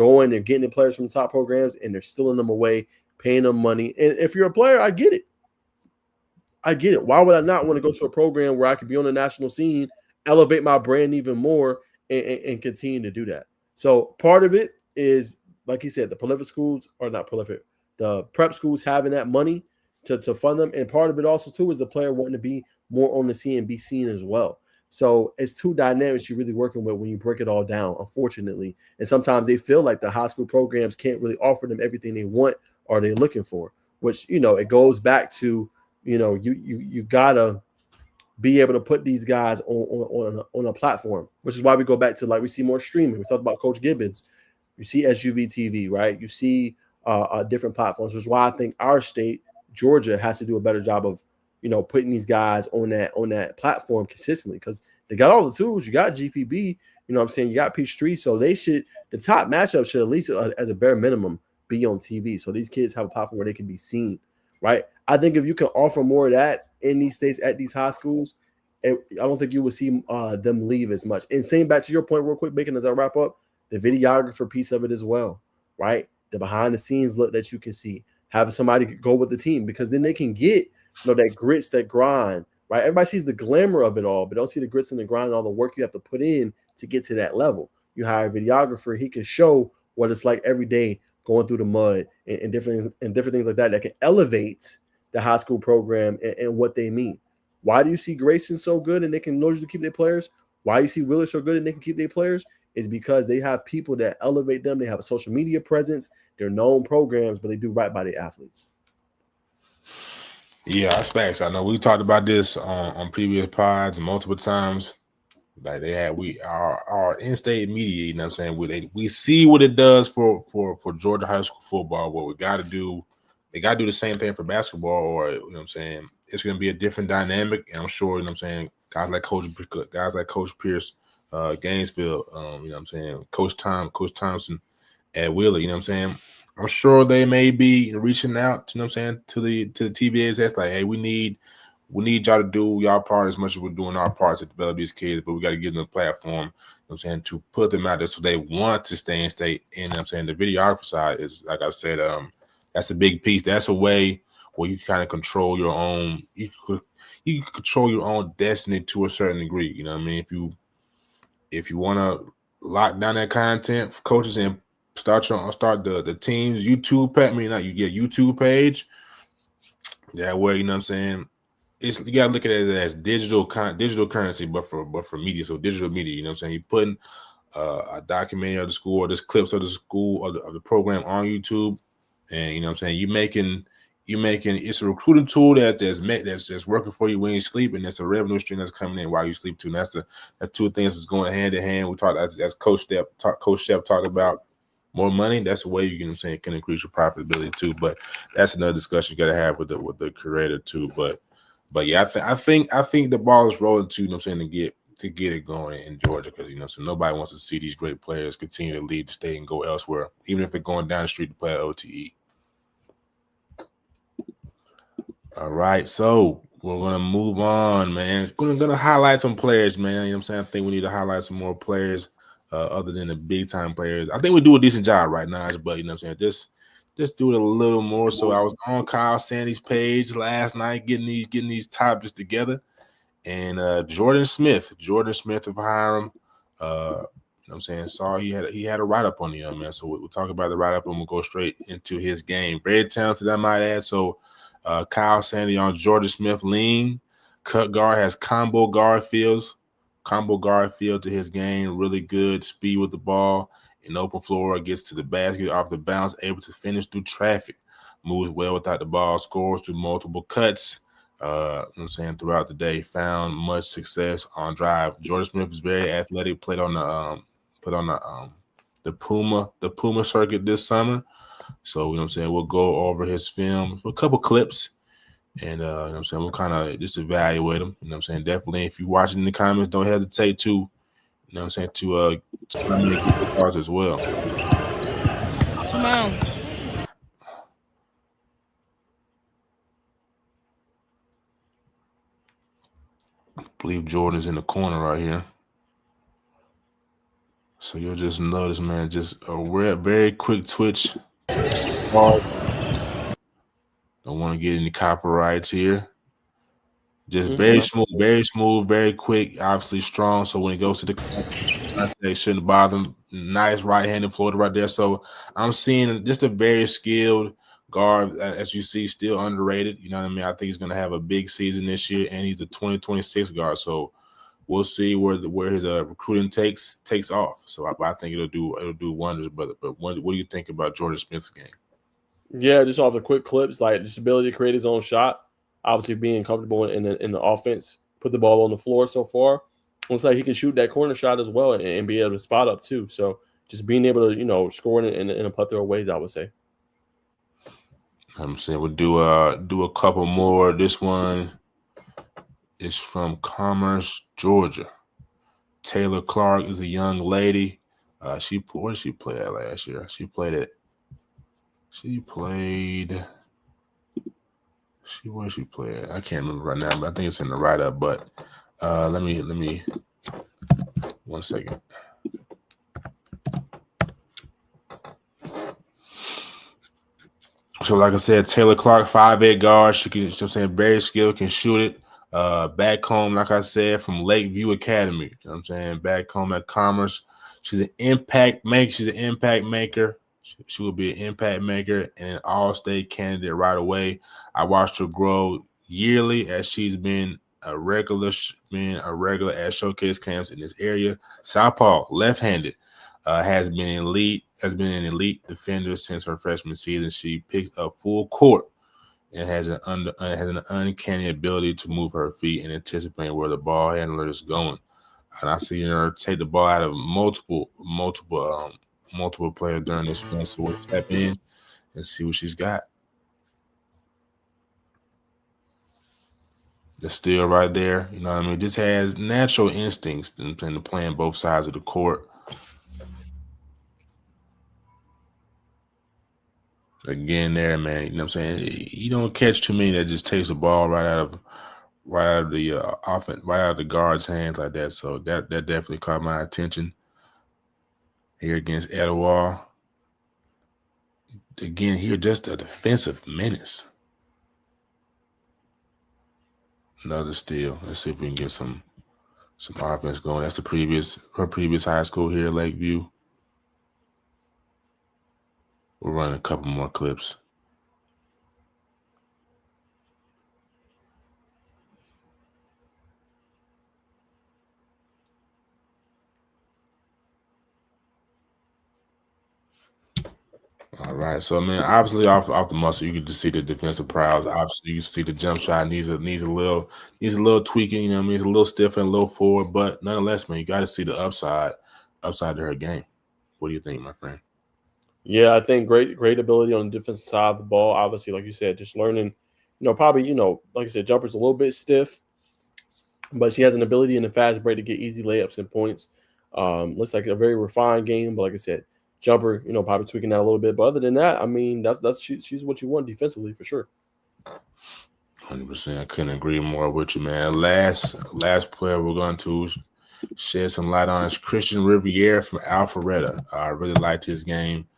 getting the players from the top programs, and they're stealing them away, paying them money. And if you're a player, I get it. Why would I not want to go to a program where I could be on the national scene, elevate my brand even more, and continue to do that? So part of it is, like he said, the prolific schools are not prolific. The prep schools having that money to fund them. And part of it also, too, is the player wanting to be more on the scene and be seen as well. So it's two dynamics you're really working with when you break it all down, unfortunately. And sometimes they feel like the high school programs can't really offer them everything they want or they're looking for, which, it goes back to, you gotta be able to put these guys on a platform, which is why we go back to, like, we see more streaming. We talked about Coach Gibbons. You see SUV TV, right? You see different platforms, which is why I think our state, Georgia, has to do a better job of, putting these guys on that platform consistently, because they got all the tools. You got GPB, what I'm saying? You got Peachtree, so the top matchup should at least, as a bare minimum, be on TV. So these kids have a platform where they can be seen, right? I think if you can offer more of that in these states at these high schools, I don't think you will see them leave as much. And saying back to your point real quick, Bacon, as I wrap up, the videographer piece of it as well, right? The behind the scenes look that you can see, having somebody go with the team, because then they can get that grits, that grind, right? Everybody sees the glamour of it all, but don't see the grits and the grind and all the work you have to put in to get to that level. You hire a videographer, he can show what it's like every day going through the mud and different things like that can elevate the high school program and what they mean. Why do you see Grayson so good and they can usually keep their players? Why you see Wheeler so good and they can keep their players? Is because they have people that elevate them. They have a social media presence. They're known programs, but they do right by the athletes. Yeah, that's facts. I know we talked about this on previous pods multiple times. Like they had our in-state media, you know what I'm saying? We see what it does for Georgia high school football. What we got to do, they got to do the same thing for basketball, or you know what I'm saying? It's going to be a different dynamic, and I'm sure you know what I'm saying. Guys like Coach Pierce, Gainesville, you know what I'm saying? Coach Thompson at Wheeler, you know what I'm saying? I'm sure they may be reaching out, you know what I'm saying, to the TVAs. That's like, hey, we need y'all to do y'all part as much as we're doing our parts to develop these kids, but we got to give them a platform, you know what I'm saying, to put them out there so they want to stay in state. And you know what I'm saying the videographer side is, like I said, that's a big piece. That's a way where you kind of control your own, you can control your own destiny to a certain degree. You know what I mean? If you want to lock down that content for coaches and start the team's YouTube page, not you get YouTube page. That way, you know what I'm saying? You gotta look at it as digital currency, but for media, so digital media. You know what I'm saying? You're putting a documentary of the school or just clips of the school or the program on YouTube, and you know what I'm saying? You making it's a recruiting tool that's working for you when you sleep, and it's a revenue stream that's coming in while you sleep too. And that's two things that's going hand in hand. We talked as Coach Shep talked about. More money, that's the way you can increase your profitability too. But that's another discussion you got to have with the creator too. But yeah, I think the ball is rolling too. You know what I'm saying, to get it going in Georgia, because you know, so nobody wants to see these great players continue to leave the state and go elsewhere, even if they're going down the street to play at OTE. All right, so we're gonna move on, man. We're gonna highlight some players, man. You know what I'm saying? I think we need to highlight some more players other than the big time players. I think we do a decent job right now, but you know what I'm saying? Just do it a little more. So I was on Kyle Sandy's page last night, getting these topics together, and Jordan Smith of Hiram, you know what I'm saying, saw he had a write up on the young man. So we'll talk about the write up and we'll go straight into his game. Very talented, I might add. So Kyle Sandy on Jordan Smith lean cut guard, has combo guard feel to his game, really good speed with the ball in open floor, gets to the basket off the bounce, able to finish through traffic, moves well without the ball, scores through multiple cuts. You know what I'm saying, throughout the day, found much success on drive. Jordan Smith is very athletic, played on the Puma circuit this summer. So, you know what I'm saying, we'll go over his film for a couple clips. And you know what I'm saying, we'll kind of just evaluate him. You know what I'm saying? Definitely, if you're watching in the comments, don't hesitate to, you know what I'm saying, to chime in and get your thoughts as well. Come on. I believe Jordan's in the corner right here. So you'll just notice, man, just a very quick twitch. Don't want to get any copyrights here. Just very smooth, very quick, obviously strong. So when it goes to the contact, shouldn't bother him. Nice right-handed floater right there. So I'm seeing just a very skilled guard, as you see, still underrated. You know what I mean? I think he's going to have a big season this year, and he's a 2026 guard. So we'll see where his recruiting takes off. So I think it'll do wonders. But what do you think about Jordan Smith's game? Yeah, just off the quick clips, like just ability to create his own shot. Obviously, being comfortable in the offense, put the ball on the floor so far. Looks like he can shoot that corner shot as well and be able to spot up too. So just being able to score in a plethora of ways, I would say. I'm saying we'll do a couple more. This one is from Commerce, Georgia. Taylor Clark is a young lady. Where did she play at last year? Where she play at? I can't remember right now, but I think it's in the write-up. But let me 1 second. So like I said, Taylor Clark, 5'8" guard. Very skilled, can shoot it. Back home, like I said, from Lakeview Academy. You know what I'm saying? Back home at Commerce. She's an impact maker. She will be an impact maker and an all-state candidate right away. I watched her grow yearly as she's been a regular at showcase camps in this area. Southpaw, left-handed, has been an elite defender since her freshman season. She picked up full court and has an uncanny ability to move her feet and anticipate where the ball handler is going. And I see her take the ball out of multiple players during this run. So we'll tap in and see what she's got. The steal right there, you know what I mean? Just has natural instincts in playing both sides of the court. Again, there, man. You know what I'm saying? You don't catch too many that just takes the ball right out of the offense, right out of the guard's hands like that. So that definitely caught my attention here against Etowah. Again, here just a defensive menace. Another steal. Let's see if we can get some offense going. That's her previous high school here, Lakeview. We'll run a couple more clips. All right, so man, obviously off the muscle, you can just see the defensive prowess. Obviously, you see the jump shot needs a little tweaking. You know what I mean? It's a little stiff and a little forward, but nonetheless, man, you got to see the upside to her game. What do you think, my friend? Yeah, I think great ability on the defensive side of the ball. Obviously, like you said, just learning, probably, like I said, jumper's a little bit stiff, but she has an ability in the fast break to get easy layups and points. Looks like a very refined game, but like I said, jumper, probably tweaking that a little bit. But other than that, I mean, she's what you want defensively for sure. 100%. I couldn't agree more with you, man. Last player we're going to shed some light on is Christian Riviere from Alpharetta. I really liked his game.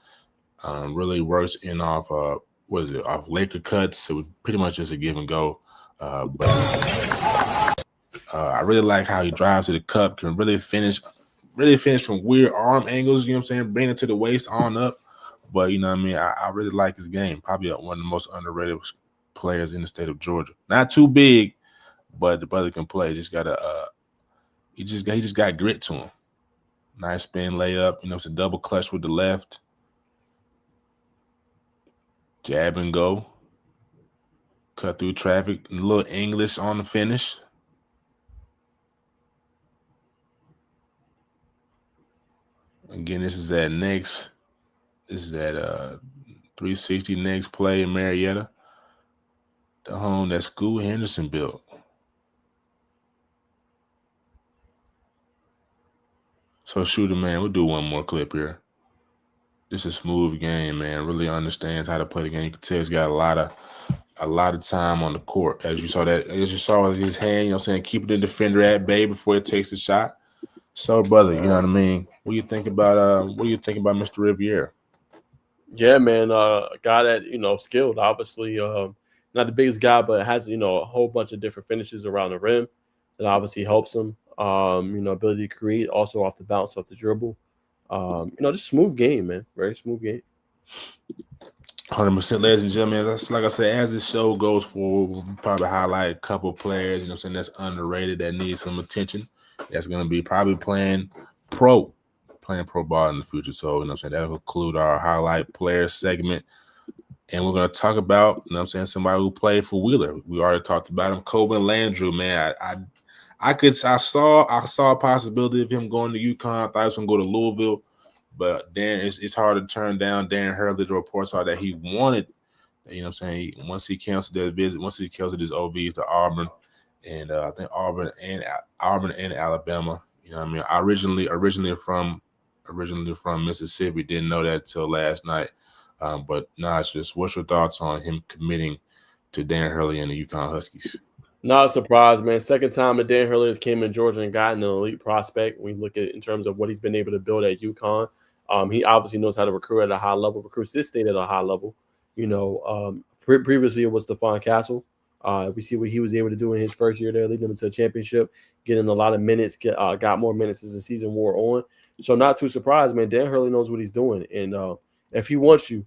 Really works in off off Laker cuts. So it was pretty much just a give and go. But I really like how he drives to the cup, can really finish from weird arm angles, you know what I'm saying? Bring it to the waist on up. But you know what I mean? I really like his game. Probably one of the most underrated players in the state of Georgia. Not too big, but the brother can play. Just got he just got grit to him. Nice spin layup. It's a double clutch with the left. Jab and go. Cut through traffic. A little English on the finish. Again, this is that 360 next play in Marietta. The home that School Henderson built. So shooter, man, we'll do one more clip here. This is a smooth game, man. Really understands how to play the game. You can tell he's got a lot of time on the court. As you saw with his hand, keeping the defender at bay before he takes the shot. So, brother, you know what I mean? What do you think about Mr. Riviere? Yeah, man, a guy that, skilled, obviously, not the biggest guy, but has, a whole bunch of different finishes around the rim that obviously helps him. Ability to create also off the bounce, off the dribble. Just smooth game, man. Very smooth game. 100%, ladies and gentlemen. That's like I said, as this show goes forward, we'll probably highlight a couple of players, that's underrated that needs some attention. That's going to be probably playing pro ball in the future. So, that'll include our highlight player segment. And we're going to talk about, somebody who played for Wheeler. We already talked about him, Coben Landrew, man. I saw a possibility of him going to UConn. I thought he was going to go to Louisville. But it's hard to turn down. Darren Hurley, the reports are that he wanted, once he canceled his visit, once he canceled his OVs to Auburn, and I think Auburn and Alabama. Originally from Mississippi. Didn't know that till last night. But Najeh, what's your thoughts on him committing to Darren Hurley and the UConn Huskies? Not a surprise, man. Second time that Dan Hurley has came in Georgia and gotten an elite prospect. We look at in terms of what he's been able to build at UConn. He obviously knows how to recruit at a high level, recruits this state at a high level. Previously it was Stephon Castle. We see what he was able to do in his first year there, leading them into a championship, getting a lot of minutes, got more minutes as the season wore on. So not too surprised, man. Dan Hurley knows what he's doing. And if he wants you,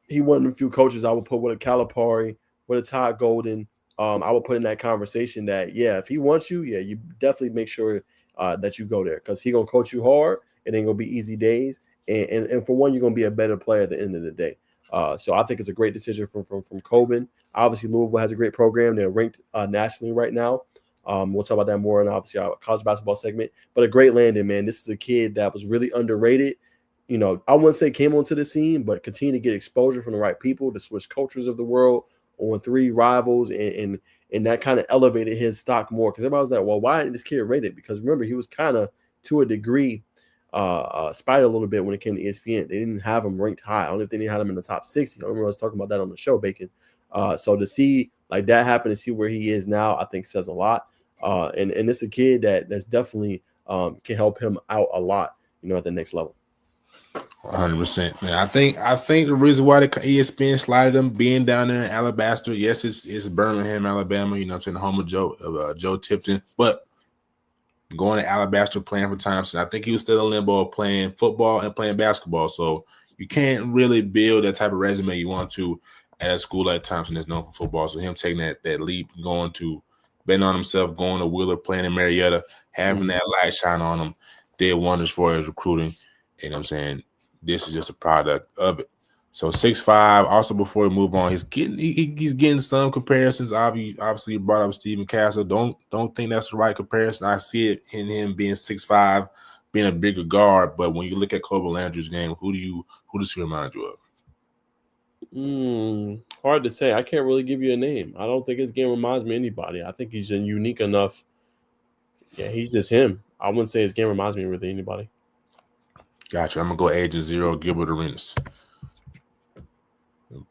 he one of the few coaches I would put with a Calipari, with a Todd Golden. I would put in that conversation that, if he wants you, you definitely make sure that you go there, because he's going to coach you hard. It ain't going to be easy days. And for one, you're going to be a better player at the end of the day. So I think it's a great decision from Coben. Obviously, Louisville has a great program. They're ranked nationally right now. We'll talk about that more in obviously our college basketball segment. But a great landing, man. This is a kid that was really underrated. You know, I wouldn't say came onto the scene, but continue to get exposure from the right people, the Swiss cultures of the world, on 3 rivals, and that kind of elevated his stock more. Because everybody was like, well, why didn't this kid rate it? Because remember, he was kind of to a degree spied a little bit when it came to ESPN. They didn't have him ranked high. I don't think they had him in the top 60. I remember I was talking about that on the show, Bacon. So to see like that happen, to see where he is now, I think says a lot. And it's a kid that's definitely can help him out a lot, you know, at the next level. 100%, man. I think the reason why the ESPN slided him being down there in Alabaster, yes, it's Birmingham, Alabama. You know what I'm saying, the home of Joe Tipton, but going to Alabaster playing for Thompson, I think he was still in limbo of playing football and playing basketball. So you can't really build that type of resume you want to at a school like Thompson that's known for football. So him taking that leap, going to betting on himself, going to Wheeler, playing in Marietta, having that light shine on him, did wonders for his recruiting. You know what I'm saying? This is just a product of it. So 6'5". Also, before we move on, he's getting some comparisons. Obviously, you brought up Stephen Castle. Don't think that's the right comparison. I see it in him being 6'5", being a bigger guard. But when you look at Clover Landry's game, who does he remind you of? Hard to say. I can't really give you a name. I don't think his game reminds me of anybody. I think he's unique enough. Yeah, he's just him. I wouldn't say his game reminds me of really anybody. Gotcha. I'm gonna go Agent Zero, Gilbert Arenas.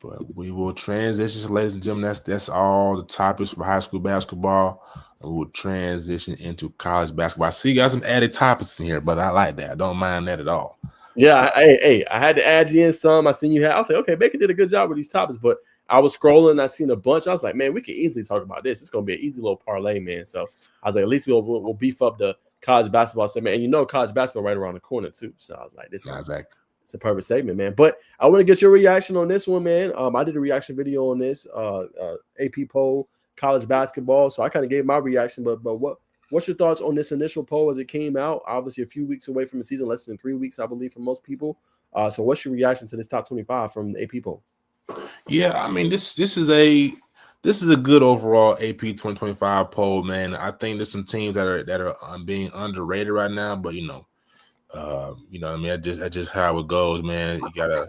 But we will transition, ladies and gentlemen. That's all the topics for high school basketball. And we will transition into college basketball. I see you got some added topics in here, but I like that. I don't mind that at all. Yeah, I had to add you in some. I seen you had. I was like, okay, Bacon did a good job with these topics, but I was scrolling. I seen a bunch. I was like, man, we could easily talk about this. It's gonna be an easy little parlay, man. So I was like, at least we'll beef up the college basketball segment, and you know, college basketball right around the corner too. So I was like, this exactly. It's a perfect segment, man. But I want to get your reaction on this one, man. I did a reaction video on this AP poll, college basketball. So I kind of gave my reaction, but what's your thoughts on this initial poll as it came out? Obviously, a few weeks away from the season, less than 3 weeks, I believe, for most people. So what's your reaction to this top 25 from the AP poll? Yeah, I mean, this is a good overall AP 2025 poll, man. I think there's some teams that are being underrated right now, but you know what I mean, that's just how it goes, man. You gotta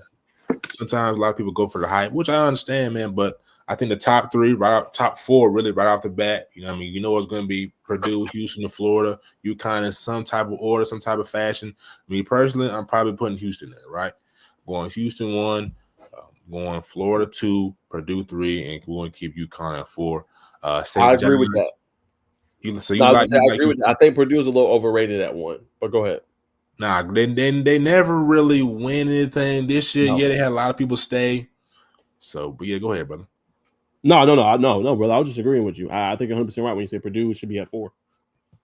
sometimes a lot of people go for the hype, which I understand, man. But I think the top 3, top 4, really right off the bat, you know what I mean, you know it's going to be Purdue, Houston, and Florida. UConn in some type of order, some type of fashion. Me personally, I'm probably putting Houston there, right? Going Houston 1, going Florida 2, Purdue 3, and we're going to keep UConn at 4. I agree with that. I agree with that. I think Purdue is a little overrated at 1, but go ahead. Nah, they never really win anything this year. No. Yeah, they had a lot of people stay. So, but yeah, go ahead, brother. No, brother. I was just agreeing with you. I think 100% right when you say Purdue should be at 4.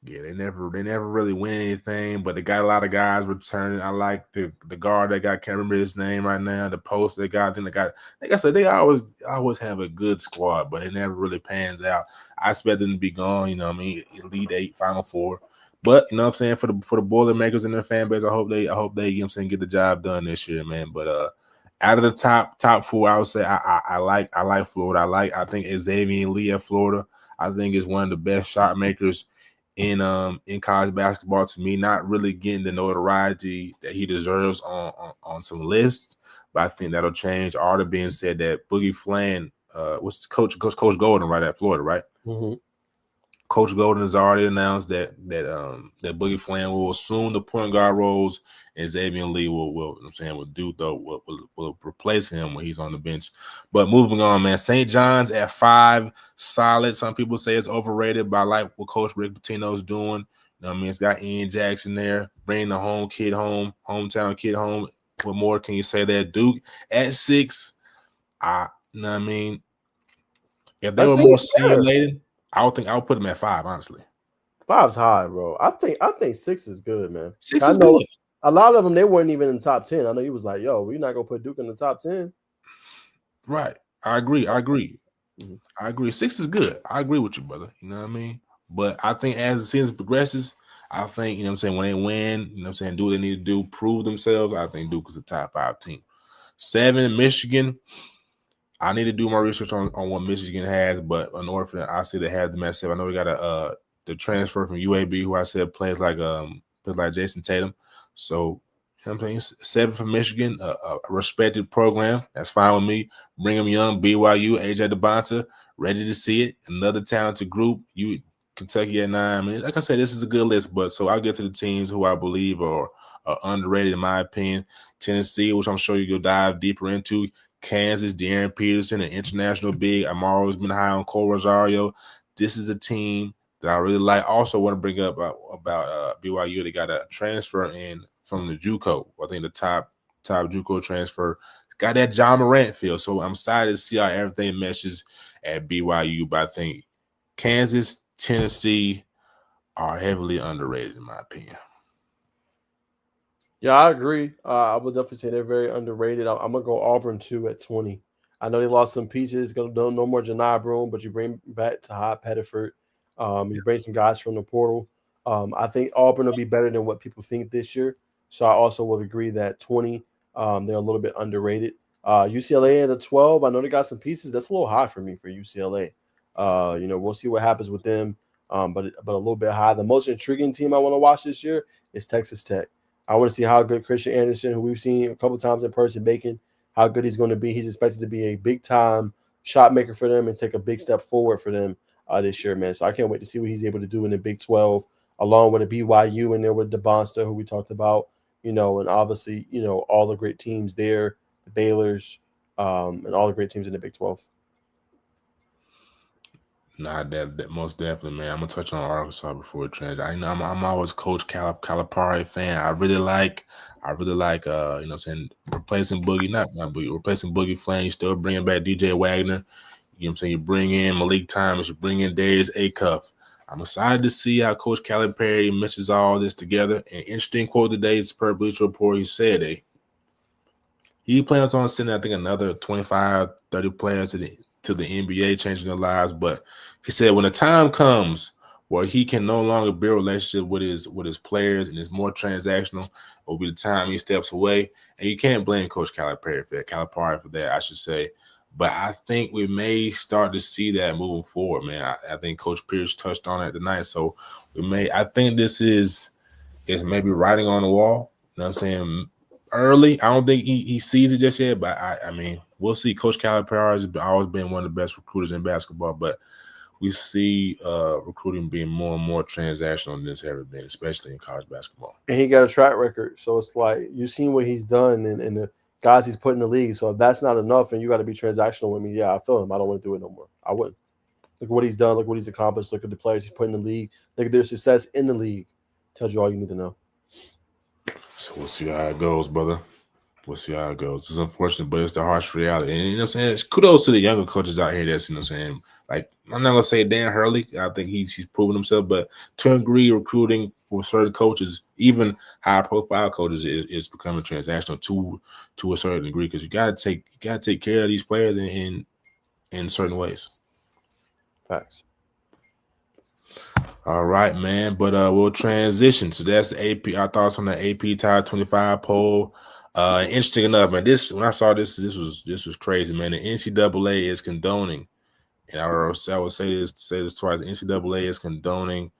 Yeah, they never really win anything, but they got a lot of guys returning. I like the guard they got. Can't remember his name right now. The post they got. Then they got. Like I said, they always have a good squad, but it never really pans out. I expect them to be gone. You know what I mean? Elite 8, Final 4. But you know what I'm saying, for the Boilermakers and their fan base, I hope they you know what I'm saying, get the job done this year, man. But out of the top 4, I would say I like Florida. I think Xavier Lee at Florida, I think is one of the best shot makers in college basketball to me. Not really getting the notoriety that he deserves on some lists, but I think that'll change. All that being said, that Boogie Flan, what's Coach Golden right at Florida, right? Mm-hmm. Coach Golden has already announced that Boogie Flan will assume the point guard roles, and Xavier Lee will replace him when he's on the bench. But moving on, man, St. John's at 5, solid. Some people say it's overrated, but I like what Coach Rick Pitino's doing. You know what I mean? It's got Ian Jackson there, bringing the hometown kid home. What more can you say there? Duke at 6. You know what I mean? If they were more senior laden, I would put him at 5, honestly. 5's high, bro. I think 6 is good, man. 6 is good. A lot of them, they weren't even in the top 10. I know he was like, yo, we're not going to put Duke in the top 10. Right. I agree. Mm-hmm. I agree. 6 is good. I agree with you, brother. You know what I mean? But I think as the season progresses, I think, you know what I'm saying, when they win, you know what I'm saying, do what they need to do, prove themselves, I think Duke is a top 5 team. 7, Michigan. I need to do more research on what Michigan has, but in order for I see they have them at 7. I know we got the transfer from UAB, who I said plays like Jason Tatum. So you know what I'm saying, 7 for Michigan, a respected program. That's fine with me. Brigham Young, BYU, AJ DeBonta, ready to see it. Another talented group. Kentucky at 9. I mean, like I said, this is a good list, but so I'll get to the teams who I believe are underrated in my opinion. Tennessee, which I'm sure you'll dive deeper into. Kansas, De'Aaron Peterson, an international big. I'm always been high on Cole Rosario. This is a team that I really like. Also want to bring up about BYU. They got a transfer in from the JUCO. I think the top JUCO transfer. It's got that John Morant feel. So I'm excited to see how everything meshes at BYU. But I think Kansas, Tennessee are heavily underrated in my opinion. Yeah, I agree. I would definitely say they're very underrated. I'm gonna go Auburn too at 20. I know they lost some pieces. No more Janai Broom, but you bring back Tahad Pettiford. You bring some guys from the portal. I think Auburn will be better than what people think this year. So I also would agree that 20, they're a little bit underrated. UCLA at a 12. I know they got some pieces. That's a little high for me for UCLA. We'll see what happens with them. But a little bit high. The most intriguing team I want to watch this year is Texas Tech. I want to see how good Christian Anderson, who we've seen a couple times in person, Bacon, how good he's going to be. He's expected to be a big-time shot maker for them and take a big step forward for them this year, man. So I can't wait to see what he's able to do in the Big 12, along with a BYU in there with DeBonsta, who we talked about, and obviously, all the great teams there, the Baylors, and all the great teams in the Big 12. Nah, that most definitely, man. I'm gonna touch on Arkansas before it trans. I'm always Coach Calipari fan. I really like saying replacing Boogie, not Boogie, replacing Boogie Flame, still bringing back DJ Wagner. You know what I'm saying? You bring in Malik Thomas, you bring in Darius Acuff. I'm excited to see how Coach Calipari meshes all this together. An interesting quote today, it's per Bleacher Report. He said he plans on sending, I think, another 25, 30 players to the NBA, changing their lives. But he said when the time comes where he can no longer build a relationship with his players and is more transactional, will be the time he steps away. And you can't blame Coach Calipari for that, I should say. But I think we may start to see that moving forward, man. I think Coach Pierce touched on it tonight. So I think this is maybe writing on the wall. You know what I'm saying? Early, I don't think he sees it just yet, but I mean, we'll see. Coach Calipari has always been one of the best recruiters in basketball, but we see recruiting being more and more transactional than it's ever been, especially in college basketball. And he got a track record, so it's like you've seen what he's done and the guys he's put in the league. So if that's not enough, and you got to be transactional with me, yeah, I feel him. I don't want to do it no more. I wouldn't. Look at what he's done. Look what he's accomplished. Look at the players he's put in the league. Look at their success in the league. Tells you all you need to know. So we'll see how it goes, brother. We'll see how it goes. It's unfortunate, but it's the harsh reality. And you know what I'm saying? Kudos to the younger coaches out here that's, you know what I'm saying? Like, I'm not going to say Dan Hurley. I think he's proven himself. But to a degree, recruiting for certain coaches, even high-profile coaches, is becoming transactional to a certain degree because you got to take care of these players in certain ways. Facts. All right, man. But we'll transition. So that's the AP. Our thoughts on the AP Top 25 poll. Interesting enough, man. When I saw this was crazy, man. The NCAA is condoning, and I would say this twice. The NCAA is condoning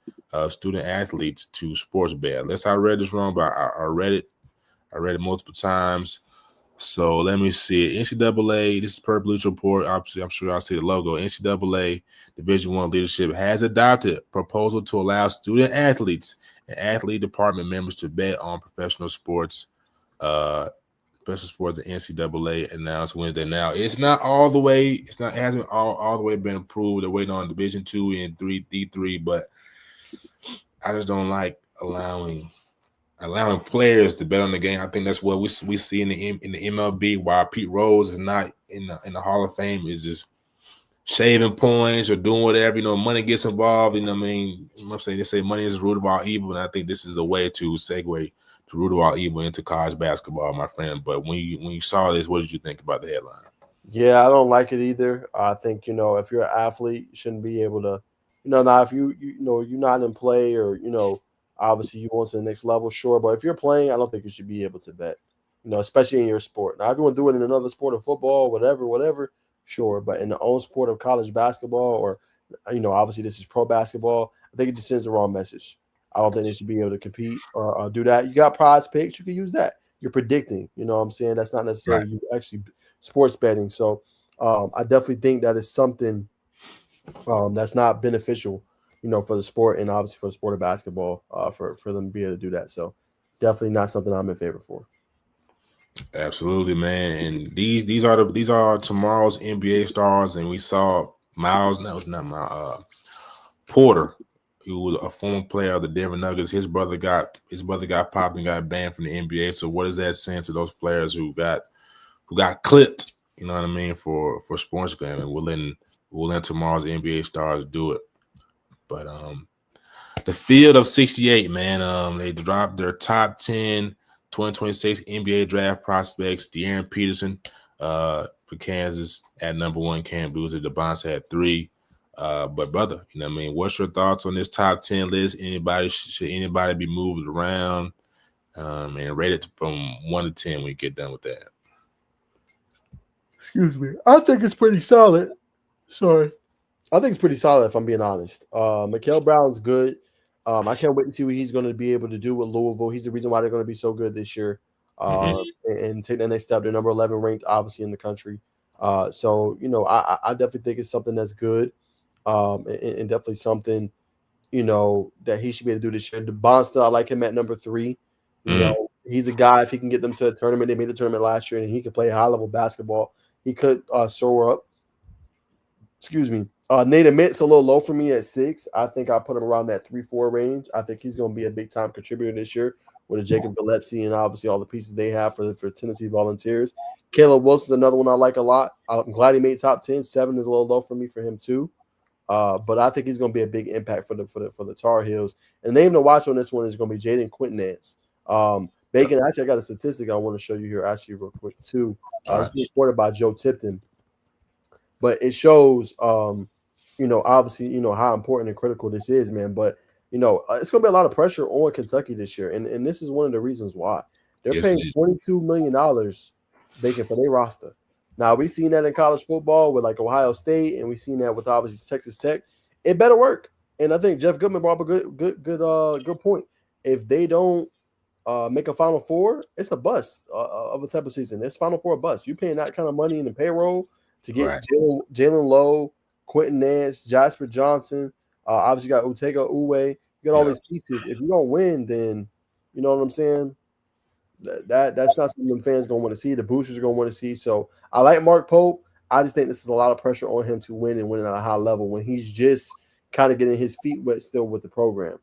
student athletes to sports bet. Unless I read this wrong, but I read it. I read it multiple times. So let me see. NCAA, this is per Bleacher Report. Obviously, I'm sure I'll see the logo. NCAA Division I leadership has adopted a proposal to allow student athletes and athlete department members to bet on professional sports. The NCAA announced Wednesday. Now it's not all the way. It hasn't all the way been approved. They're waiting on Division II and D3, but I just don't like allowing players to bet on the game. I think that's what we see in the MLB. While Pete Rose is not in the Hall of Fame, is just shaving points or doing whatever. Money gets involved. I mean, I'm saying they say money is the root of all evil, and I think this is a way to segue the root of all evil into college basketball, my friend. But when you saw this, what did you think about the headline? Yeah, I don't like it either. I think, if you're an athlete, you shouldn't be able to, now if you're not in play or, obviously you want to the next level, sure. But if you're playing, I don't think you should be able to bet. especially in your sport. Now, if you want to do it in another sport of football, whatever, sure. But in the own sport of college basketball, or obviously this is pro basketball, I think it just sends the wrong message. I don't think they should be able to compete or do that. You got prize picks, you can use that. You're predicting, you know what I'm saying? That's not necessarily you actually sports betting. So I definitely think that is something that's not beneficial, for the sport and obviously for the sport of basketball, for them to be able to do that. So definitely not something I'm in favor for. Absolutely, man. And these are tomorrow's NBA stars. And we saw Miles. That was not my Porter, who was a former player of the Denver Nuggets. His brother got popped and got banned from the NBA. So what is that saying to those players who got clipped? You know what I mean, for sports game, and we'll let tomorrow's NBA stars do it. But the field of 68, man. They dropped their top 10 2026 NBA draft prospects. De'Aaron Peterson for Kansas at number 1. Cam Boozer. DeBonce had 3. But brother, what's your thoughts on this top 10 list? Should anybody be moved around and rated from 1 to 10 when you get done with that? Excuse me. I think it's pretty solid. Sorry. I think it's pretty solid, if I'm being honest. Mikael Brown's good. I can't wait to see what he's going to be able to do with Louisville. He's the reason why they're going to be so good this year, and take the next step. They're number 11 ranked, obviously, in the country. So I definitely think it's something that's good, and definitely something that he should be able to do this year. DeBonster, I like him at number 3. He's a guy. If he can get them to a tournament, they made the tournament last year, and he can play high level basketball. He could soar up. Excuse me. Nate Amit's a little low for me at 6. I think I put him around that 3-4 range. I think he's going to be a big time contributor this year with Jacob Gillespie and obviously all the pieces they have for Tennessee Volunteers. Caleb Wilson's another one I like a lot. I'm glad he made top 10. 7 is a little low for me for him too. But I think he's going to be a big impact for the Tar Heels. And the name to watch on this one is going to be Jaden Quintanance. Bacon, actually, I got a statistic I want to show you here actually real quick too. This is reported by Joe Tipton. But it shows, obviously, how important and critical this is, man. But, it's going to be a lot of pressure on Kentucky this year. And this is one of the reasons why. They're paying $22 million, Bacon, for their roster. Now, we've seen that in college football with, like, Ohio State, and we've seen that with, obviously, Texas Tech. It better work. And I think Jeff Goodman brought up a good point. If they don't make a Final Four, it's a bust of a type of season. It's Final Four bust. You're paying that kind of money in the payroll to get Jalen Lowe, Quentin Nance, Jasper Johnson. Obviously, you got Utega Uwe. You got all these pieces. If you don't win, then you know what I'm saying? That's not something fans going to want to see. The boosters are going to want to see. So I like Mark Pope. I just think this is a lot of pressure on him to win and win at a high level when he's just kind of getting his feet wet still with the program.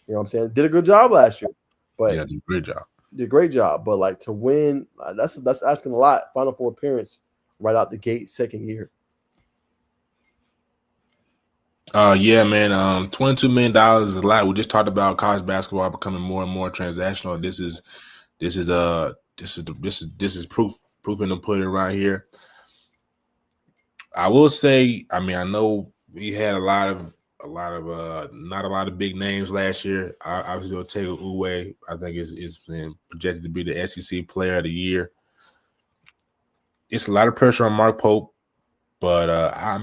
You know what I'm saying? Did a good job last year. But did a great job. Did a great job. But like to win, that's asking a lot. Final Four appearance right out the gate, second year. Yeah, man. $22 million is a lot. We just talked about college basketball becoming more and more transactional. This is proof in the pudding right here. I will say, I know we had not a lot of big names last year. Obviously, Otega Uwe, I think is been projected to be the SEC Player of the Year. It's a lot of pressure on Mark Pope, but I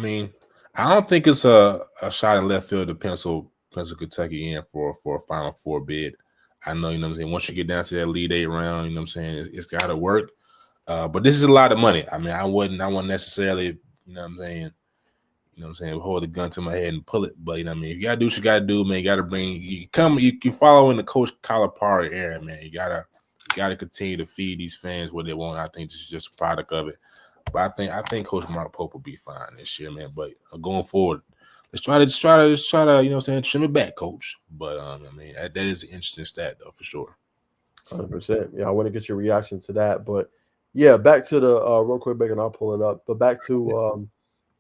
don't think it's a shot in left field to pencil Kentucky in for a Final Four bid. I know, you know what I'm saying, once you get down to that Elite 8 round, you know what I'm saying, it's got to work. But this is a lot of money. I wouldn't necessarily, you know what I'm saying, hold the gun to my head and pull it. But, if you got to do what you got to do, man, you follow in the Coach Calipari era, man. You gotta continue to feed these fans what they want. I think this is just a product of it. But I think Coach Mark Pope will be fine this year, man. But going forward, let's try to you know what I'm saying, trim it back, Coach. But that is an interesting stat though, for sure. 100%. Yeah, I want to get your reaction to that. But yeah, back to the real quick, and I'll pull it up. But back to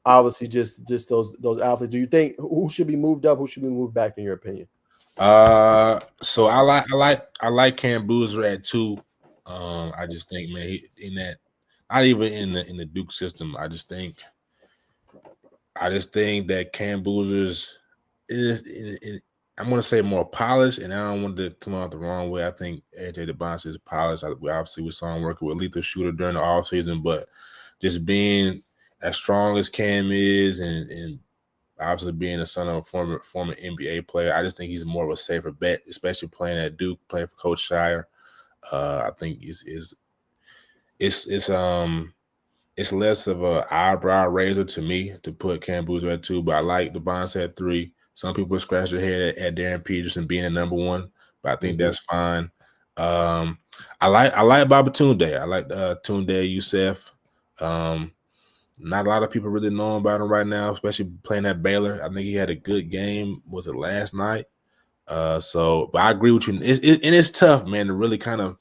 obviously just those athletes. Do you think who should be moved up? Who should be moved back in your opinion? So I like Cam Boozer at 2. I just think, man, not even in the Duke system. I just think that Cam Boozer's is I'm going to say more polished, and I don't want to come out the wrong way. I think AJ DeBonce is polished. We saw him working with lethal shooter during the offseason, but just being as strong as Cam is, and obviously being the son of a former NBA player, I just think he's more of a safer bet, especially playing at Duke, playing for Coach Shire. I think it's less of a eyebrow raiser to me to put Cam Boozer at 2, but I like DeBonce at 3. Some people scratch their head at Darren Peterson being a number 1, but I think that's fine. I like Babatunde. I like Tunde Youssef. Not a lot of people really know about him right now, especially playing at Baylor. I think he had a good game. Was it last night? But I agree with you. It's tough, man, to really kind of.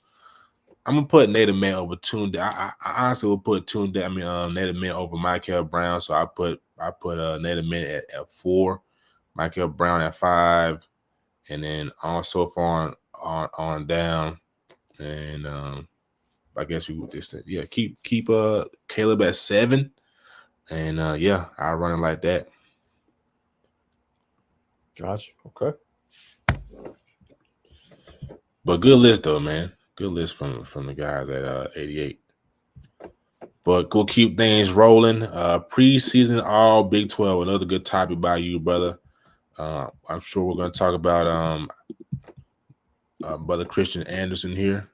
I'm gonna put Native Man over Tunde. I honestly will put Native Man over Michael Brown. So I put Native Man at 4, Michael Brown at 5, and then so far on down. And I guess you would just keep Caleb at 7, and I'll run it like that. Gotcha. Okay. But good list though, man. Good list from the guys at 88. But we'll keep things rolling. Preseason all Big 12. Another good topic by you, brother. I'm sure we're going to talk about brother Christian Anderson here.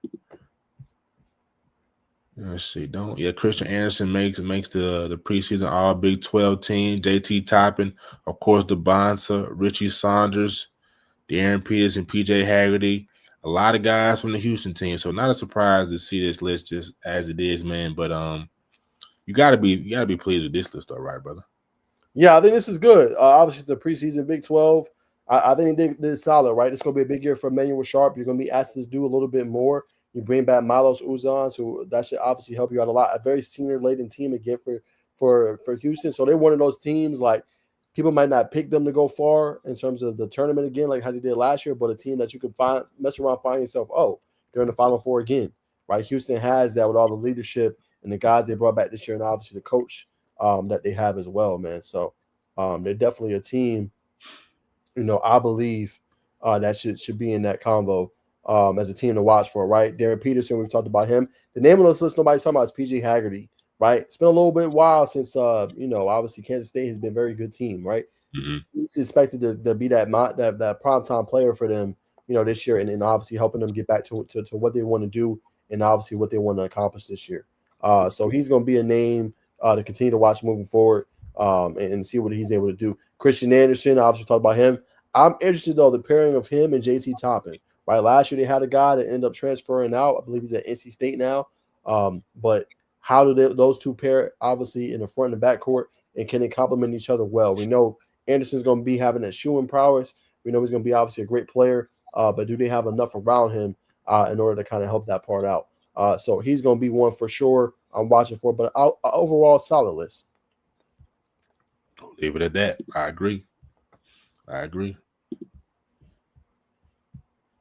Let's see. Christian Anderson makes the preseason all Big 12 team. JT Toppin, of course, the Bonsa, Richie Saunders, Darren Peterson, PJ Haggerty. A lot of guys from the Houston team. So not a surprise to see this list just as it is, man. But you gotta be pleased with this list, though, right, brother? Yeah, I think this is good. Obviously, the preseason Big 12. I think they did solid, right? It's going to be a big year for Emmanuel Sharp. You're going to be asked to do a little bit more. You bring back Milos Uzan, so that should obviously help you out a lot. A very senior-laden team again for Houston. So they're one of those teams, like, people might not pick them to go far in terms of the tournament again, like how they did last year, but a team that you can mess around, find yourself, they're in the Final Four again, right? Houston has that with all the leadership and the guys they brought back this year, and obviously the coach that they have as well, man. So they're definitely a team, I believe that should be in that combo as a team to watch for, right? Darren Peterson, we've talked about him. The name of this list nobody's talking about is PJ Haggerty, right? It's been a little bit while since, obviously Kansas State has been a very good team, right? Mm-hmm. He's expected to be that primetime player for them, this year, and obviously helping them get back to what they want to do and obviously what they want to accomplish this year. So he's going to be a name to continue to watch moving forward and see what he's able to do. Christian Anderson, obviously talked about him. I'm interested, though, the pairing of him and JT Toppin. Right, last year they had a guy that ended up transferring out. I believe he's at NC State now. But how do those two pair, obviously, in the front and the backcourt, and can they complement each other well? We know Anderson's going to be having that shooting prowess. We know he's going to be obviously a great player, but do they have enough around him in order to kind of help that part out? So he's going to be one for sure I'm watching for, but overall solid list. Leave it at that. I agree.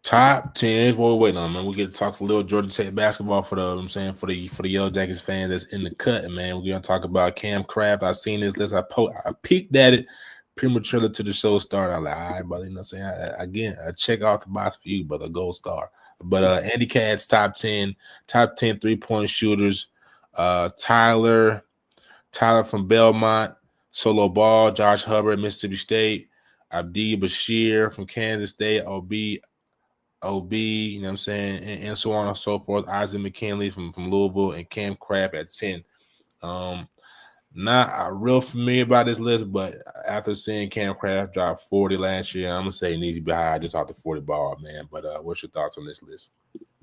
Top 10. What we're waiting on, man. We get to talk a little Georgia Tech basketball for the Yellow Jackets fans that's in the cut, man. We're gonna talk about Cam Craft. I seen this list. I peeked at it prematurely to the show start. I'm like, all right, brother. I check off the box for you, brother. Gold star. But Andy Katz, top 10 3-point shooters. Tyler from Belmont, Solo Ball, Josh Hubbard, Mississippi State, Abdi Bashir from Kansas State, OB, you know what I'm saying, and so on and so forth. Isaac McKinley from Louisville, and Cam Craft at 10. Not real familiar about this list, but after seeing Cam Craft drop 40 last year, I'm gonna say he needs to be high just off the 40 ball, man. But what's your thoughts on this list?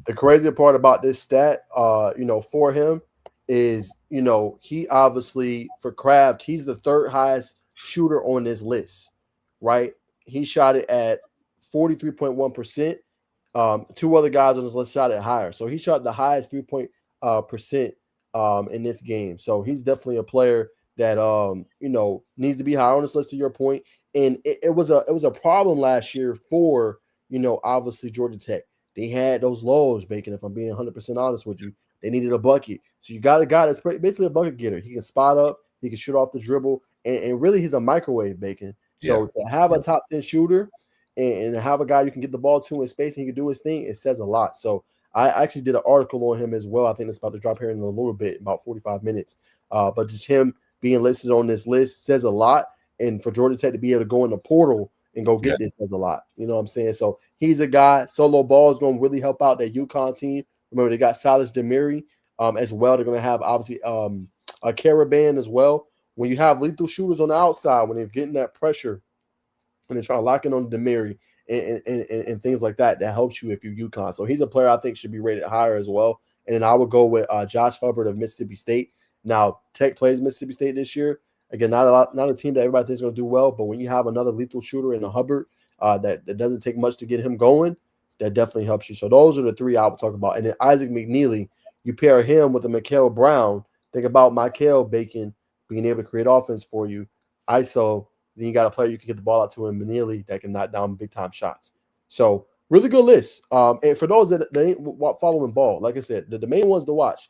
The crazy part about this stat, for him is, he obviously, for Craft, he's the third highest shooter on this list, right? He shot it at 43.1%. Two other guys on this list shot it higher. So he shot the highest 3-point percent in this game. So he's definitely a player that needs to be higher on this list, to your point. And it was a problem last year for, obviously Georgia Tech. They had those lows, Bacon, if I'm being 100% honest with you. They needed a bucket. So you got a guy that's basically a bucket getter. He can spot up, he can shoot off the dribble, and really he's a microwave, Bacon. So to have a top 10 shooter and have a guy you can get the ball to in space and he can do his thing, it says a lot. So I actually did an article on him as well. I think it's about to drop here in a little bit, about 45 minutes. But just him being listed on this list says a lot. And for Georgia Tech to be able to go in the portal and go get this says a lot. You know what I'm saying? So he's a guy. Solo ball is going to really help out that UConn team. Remember, they got Silas Demiri as well. They're going to have, obviously, a Caravan as well. When you have lethal shooters on the outside, when they're getting that pressure and they're trying to lock in on Demiri and things like that, that helps you if you're UConn. So he's a player I think should be rated higher as well. And then I would go with Josh Hubbard of Mississippi State. Now, Tech plays Mississippi State this year. Again, not a team that everybody thinks is going to do well, but when you have another lethal shooter in a Hubbard that doesn't take much to get him going, that definitely helps you. So those are the three I would talk about. And then Isaac McNeely, you pair him with a Mikael Brown. Think about Michael Bacon being able to create offense for you. ISO, then you got a player you can get the ball out to in McNeely that can knock down big-time shots. So really good list. And for those that ain't following ball, like I said, the main ones to watch,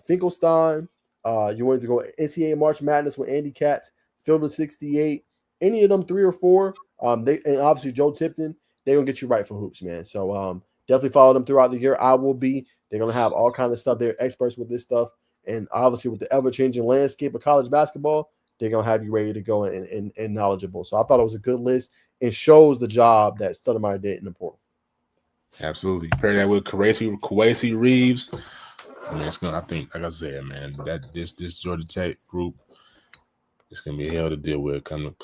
Finkelstein, you wanted to go NCAA March Madness with Andy Katz, Fielder 68, any of them 3 or 4, and obviously Joe Tipton, they're going to get you right for hoops, man. So definitely follow them throughout the year. I will be. They're going to have all kinds of stuff. They're experts with this stuff. And obviously with the ever-changing landscape of college basketball, they're going to have you ready to go and knowledgeable. So I thought it was a good list. It shows the job that Stoudemire did in the portal. Absolutely. Pair that with Kwesi Reeves. I mean, it's gonna. I think, like I said, man, that this Georgia Tech group is gonna be hell to deal with come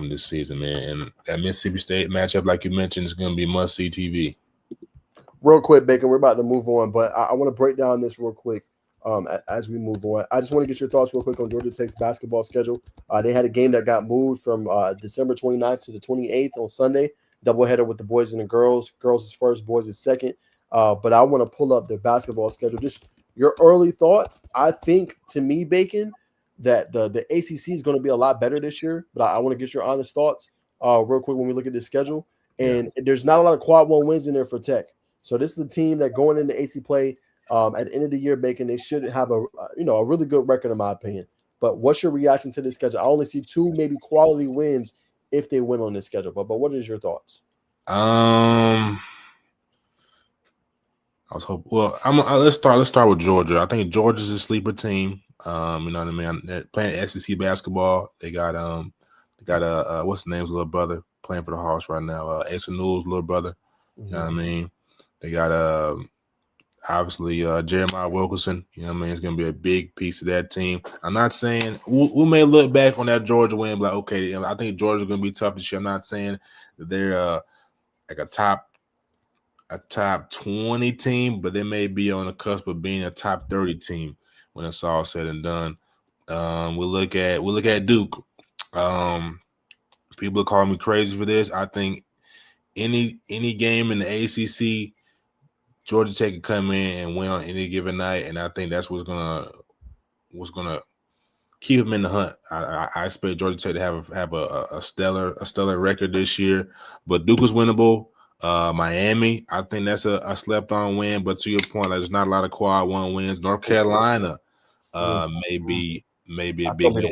this season, man. And that Mississippi State matchup, like you mentioned, is gonna be must see TV. Real quick, Bacon, we're about to move on, but I want to break down this real quick as we move on. I just want to get your thoughts real quick on Georgia Tech's basketball schedule. They had a game that got moved from December 29th to the 28th on Sunday, doubleheader with the boys and the girls. Girls is first, boys is second. But I want to pull up their basketball schedule. Just your early thoughts. I think, to me, Bacon, that the ACC is going to be a lot better this year. But I want to get your honest thoughts real quick when we look at this schedule. And there's not a lot of quad one wins in there for Tech. So this is a team that going into AC play at the end of the year, Bacon, they should have a really good record in my opinion. But what's your reaction to this schedule? I only see 2 maybe quality wins if they win on this schedule. But what is your thoughts? I was hoping. Well, let's start with Georgia. I think Georgia's a sleeper team. You know what I mean? They're playing SEC basketball. They got what's the name's little brother playing for the Hawks right now? Asa Newell's little brother. You know what I mean? They got obviously Jeremiah Wilkerson. You know what I mean? It's gonna be a big piece of that team. I'm not saying we may look back on that Georgia win, but like, okay, I think Georgia's gonna be tough this year. I'm not saying that they're like a top 20 team, but they may be on the cusp of being a top 30 team when it's all said and done. We look at Duke. People call me crazy for this. I think any game in the ACC, Georgia Tech can come in and win on any given night, and I think that's what's gonna keep them in the hunt. I expect Georgia Tech to have a stellar record this year, but Duke is winnable. Miami, I think that's a slept-on win, but to your point, there's not a lot of quad one wins. North Carolina may be a big game.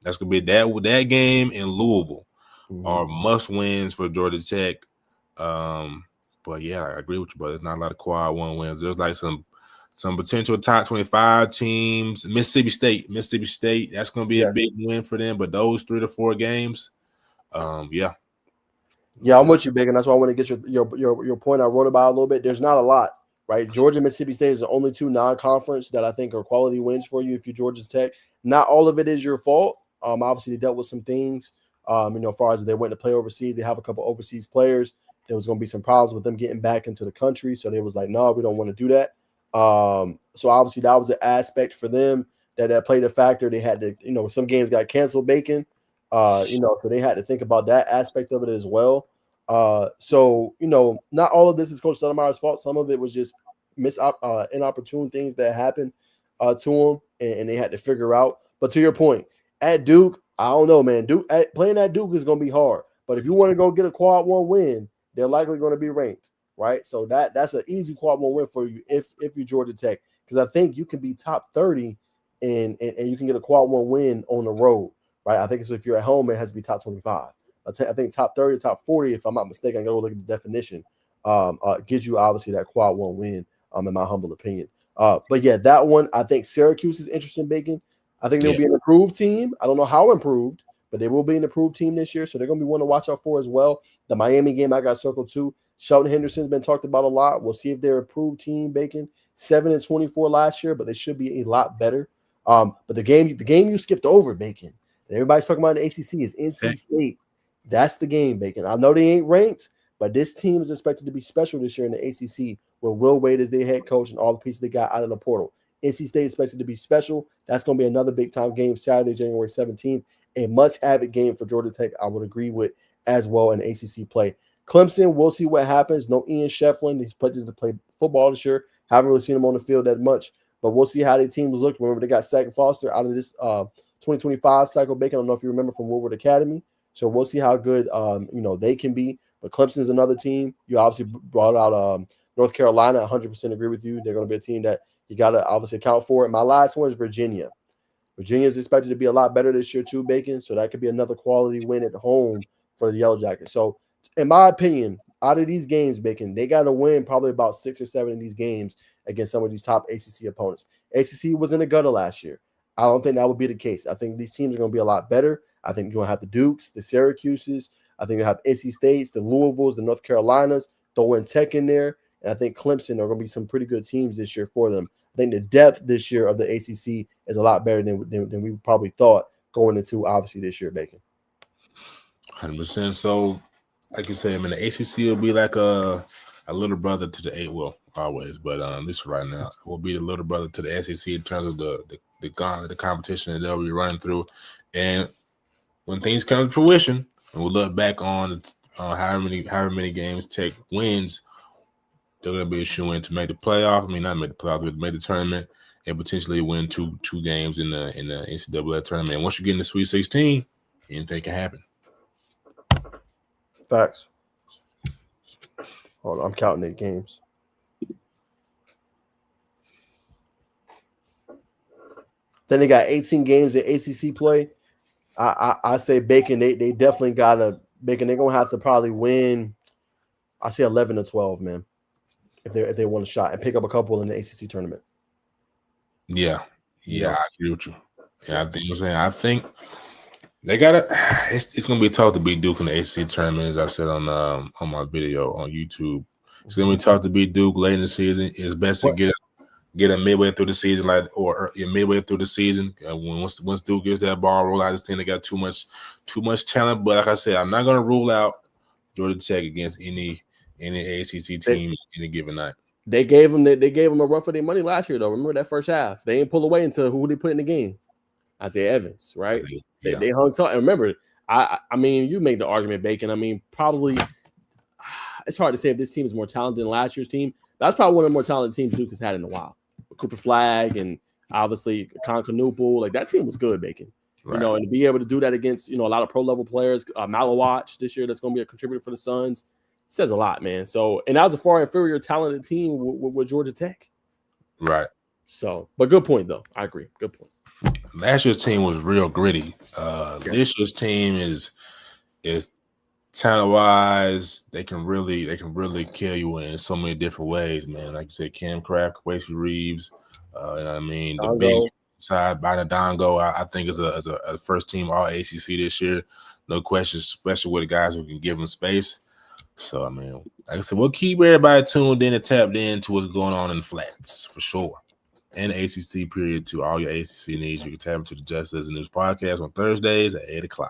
That's gonna be that game in Louisville are must wins for Georgia Tech. But yeah, I agree with you, but there's not a lot of quad one wins. There's like some potential top 25 teams. Mississippi State, that's gonna be a big win for them. But those 3 to 4 games, yeah. Yeah, I'm with you, Big, and that's why I want to get your point. I wrote about a little bit. There's not a lot, right? Georgia and Mississippi State is the only 2 non-conference that I think are quality wins for you if you're Georgia Tech. Not all of it is your fault. Obviously, they dealt with some things, as far as they went to play overseas. They have a couple overseas players. There was going to be some problems with them getting back into the country, so they was like, no, we don't want to do that. So obviously that was an aspect for them that played a factor. They had to, some games got canceled, Bacon. So they had to think about that aspect of it as well. So not all of this is Coach Stoudemire's fault. Some of it was just inopportune things that happened to him, and they had to figure out. But to your point, at Duke, I don't know, man. Playing at Duke is going to be hard. But if you want to go get a quad one win, they're likely going to be ranked, right? So that's an easy quad one win for you if you're Georgia Tech, because I think you can be top 30 and you can get a quad one win on the road. Right, I think so. If you're at home, it has to be top 25. I think top 30 or top 40, if I'm not mistaken. I go look at the definition. Gives you obviously that quad one win. In my humble opinion. But yeah, that one I think Syracuse is interesting. Bacon. I think they'll be an improved team. I don't know how improved, but they will be an improved team this year. So they're going to be one to watch out for as well. The Miami game I got circled too. Shelton Henderson's been talked about a lot. We'll see if they're an improved team. Bacon 7-24 last year, but they should be a lot better. But the game you skipped over, Bacon. And everybody's talking about in the ACC is NC State. That's the game, Bacon. I know they ain't ranked, but this team is expected to be special this year in the ACC with Will Wade as their head coach and all the pieces they got out of the portal. NC State is expected to be special. That's going to be another big-time game Saturday, January 17th. A must-have-it game for Georgia Tech, I would agree with as well in ACC play. Clemson, we'll see what happens. No Ian Shefflin. He's pledged to play football this year. Haven't really seen him on the field that much, but we'll see how their teams look. Remember, they got Sack Foster out of this 2025 cycle. Bacon, I don't know if you remember from Woodward Academy. So we'll see how good they can be. But Clemson's another team. You obviously brought out North Carolina. 100% agree with you. They're going to be a team that you got to obviously account for. And my last one is Virginia. Virginia is expected to be a lot better this year too, Bacon. So that could be another quality win at home for the Yellow Jackets. So in my opinion, out of these games, Bacon, they got to win probably about 6 or 7 of these games against some of these top ACC opponents. ACC was in the gutter last year. I don't think that would be the case. I think these teams are going to be a lot better. I think you're going to have the Dukes, the Syracuses. I think you have NC States, the Louisvilles, the North Carolinas, throw in Tech in there. And I think Clemson are going to be some pretty good teams this year for them. I think the depth this year of the ACC is a lot better than we probably thought going into, obviously, this year, Bacon. 100%. So, like you said, I mean, the ACC will be like a little brother to the always, but at least right now, it will be the little brother to the SEC in terms of the competition that they'll be running through. And when things come to fruition, and we'll look back on however many games Tech wins, they're going to be a shoe-in to make the playoff. I mean, not make the playoff, but make the tournament and potentially win two games in the NCAA tournament. And once you get in the Sweet 16, anything can happen. Facts. Hold on, I'm counting 8 games. Then they got 18 games at ACC play. I say Bacon, they definitely got to – Bacon, they're going to have to probably win, I say 11 or 12, man, if they want a shot and pick up a couple in the ACC tournament. Yeah, I agree with you. Yeah, I think they got to – it's going to be tough to beat Duke in the ACC tournament, as I said on my video on YouTube. It's going to be tough to beat Duke late in the season. It's best to get a midway through the season, or midway through the season. Once Duke gets that ball roll out, this team they got too much talent. But like I said, I'm not going to rule out Georgia Tech against any ACC team any given night. They gave them a run for their money last year, though. Remember that first half? They didn't pull away until who they put in the game? Isaiah Evans, right? Yeah. They hung tight. And remember, I mean, you make the argument, Bacon. I mean, probably it's hard to say if this team is more talented than last year's team. That's probably one of the more talented teams Duke has had in a while. Cooper Flag and obviously Con Canoopel, like that team was good, Bacon. Right. And to be able to do that against a lot of pro level players, Malawatch this year that's going to be a contributor for the Suns, says a lot, man. So, and that was a far inferior talented team with Georgia Tech, right? So, but good point though. I agree. Good point. Last year's team was real gritty. This year's team is talent wise, they can really kill you in so many different ways, man. Like you said, Cam Craft, Quasi Reeves, you know what I mean? Dongo. The big side by the Dongo, I think is a first team all ACC this year. No question, especially with the guys who can give them space. So I mean, like I said, we'll keep everybody tuned in and tapped in to what's going on in the flats for sure. And the ACC period to all your ACC needs. You can tap into the Just As News podcast on Thursdays at 8:00.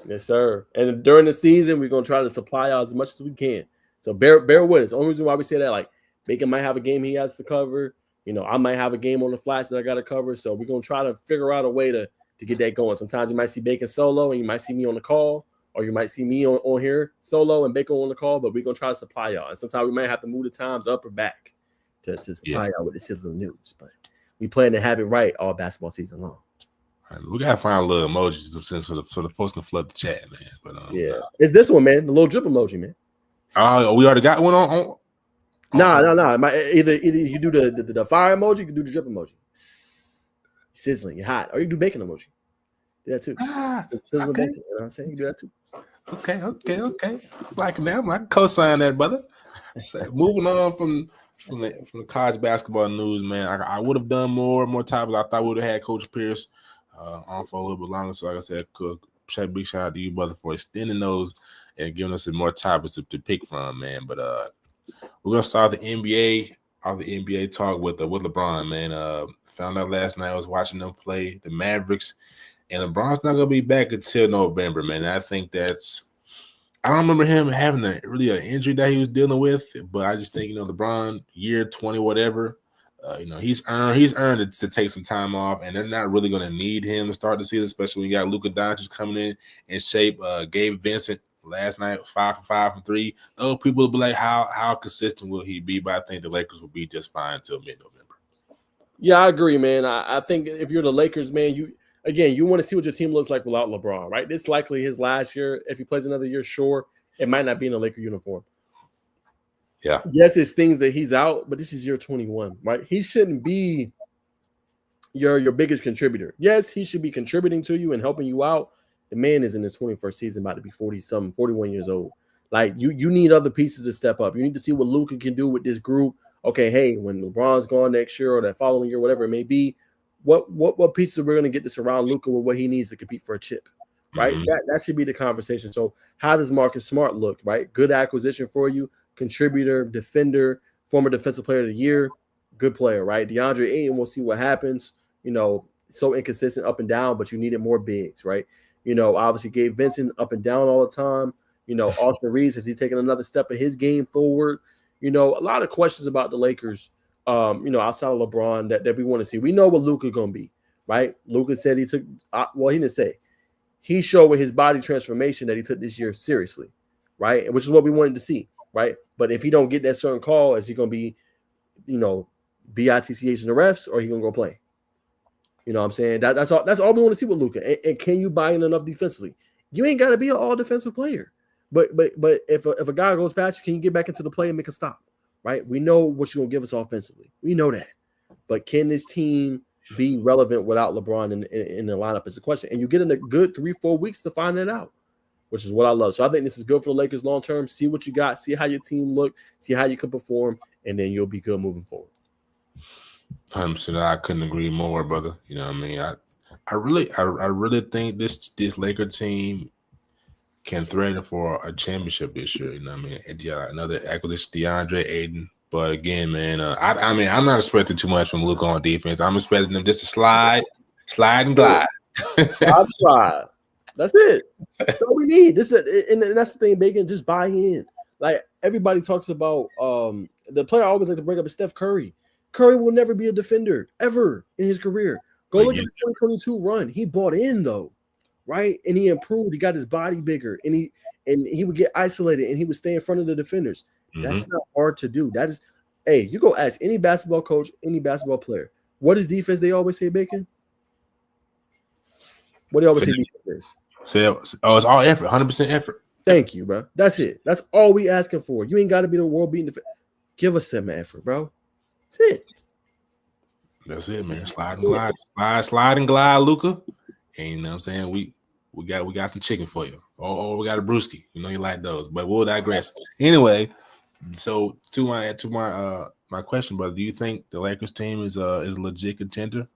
Yes, sir. And during the season, we're gonna try to supply y'all as much as we can. So bear with us. The only reason why we say that, like, Bacon might have a game he has to cover. I might have a game on the flats that I got to cover. So we're gonna try to figure out a way to get that going. Sometimes you might see Bacon solo, and you might see me on the call, or you might see me on here solo and Bacon on the call. But we're gonna try to supply y'all. And sometimes we might have to move the times up or back to supply y'all with the sizzling news. But we plan to have it right all basketball season long. Right, we gotta find a little emojis so the folks can flood the chat, man. But it's this one, man. The little drip emoji, man. Oh, we already got one on. No. Either you do the fire emoji, you can do the drip emoji. Sizzling, you're hot, or you do bacon emoji. Do that too. Okay. Bacon, you know what I'm saying? You do that too. Okay. Like that, I co-sign that, brother. So, moving on from the college basketball news, man. I would have done more topics. I thought we would have had Coach Pierce on for a little bit longer. So, like I said, big shout out to you, brother, for extending those and giving us some more topics to pick from, man. But we're gonna start the NBA. All the NBA talk with LeBron, man. Found out last night I was watching them play the Mavericks, and LeBron's not gonna be back until November, man. And I think I don't remember him having an injury that he was dealing with, but I just think LeBron, year 20, whatever, he's earned it to take some time off, and they're not really gonna need him to start the season, especially when you got Luka Doncic coming in shape. Gabe Vincent last night 5 for 5 from 3. Those people will be like, how consistent will he be? But I think the Lakers will be just fine until mid-November. Yeah, I agree, man. I think if you're the Lakers, man, you want to see what your team looks like without LeBron, right? This is likely his last year. If he plays another year, sure, it might not be in a Laker uniform. Yeah. Yes, it's things that he's out, but this is year 21, right? He shouldn't be your biggest contributor. Yes, he should be contributing to you and helping you out. The man is in his 21st season, about to be 40-something, 41 years old. Like, you need other pieces to step up. You need to see what Luka can do with this group. Okay, hey, when LeBron's gone next year or that following year, whatever it may be, what pieces are we going to get to surround Luka with what he needs to compete for a chip, right? Mm-hmm. That should be the conversation. So how does Marcus Smart look, right? Good acquisition for you, contributor, defender, former defensive player of the year, good player, right? DeAndre Ayton, we'll see what happens. So inconsistent up and down, but you needed more bigs, right? Obviously Gabe Vincent up and down all the time. Austin Reeves, has he taken another step of his game forward? A lot of questions about the Lakers, outside of LeBron that we want to see. We know what Luka going to be, right? Luka said he didn't say. He showed with his body transformation that he took this year seriously, right? Which is what we wanted to see, right? But if he don't get that certain call, is he going to be, BITCH in the refs, or he going to go play? You know what I'm saying? That's all we want to see with Luka. And can you buy in enough defensively? You ain't got to be an all defensive player. But if a guy goes past you, can you get back into the play and make a stop? Right? We know what you're gonna give us offensively. We know that. But can this team be relevant without LeBron in the lineup is the question. And you get in a good 3-4 weeks to find that out, which is what I love. So I think this is good for the Lakers long term. See what you got, see how your team look, see how you can perform, and then you'll be good moving forward. 100%. I couldn't agree more, brother. You know what I mean? I really think this Laker team can threaten for a championship this year. You know what I mean? And another acquisition, DeAndre Ayton. But again, man, I'm not expecting too much from Luka on defense. I'm expecting them just to slide and glide. Slide. That's it. That's all we need. And that's the thing, Bacon. Just buy in. Like everybody talks about, the player I always like to bring up is Steph Curry. Curry will never be a defender ever in his career. Go look at the 2022 run. He bought in though, right? And he improved. He got his body bigger, and he would get isolated, and he would stay in front of the defenders. That's not hard to do. That is, hey, you go ask any basketball coach, any basketball player, what is defense? They always say, Bacon. What do you always say defense is? So, it's all effort, 100% effort. Thank you, bro. That's it. That's all we asking for. You ain't got to be the world beating defense. Give us some effort, bro. That's it. That's it, man. Slide and glide, Luka. And you know what I'm saying? We got some chicken for you. Or we got a brewski. You know you like those, but we'll digress. Anyway, so to my question, brother, do you think the Lakers team is a legit contender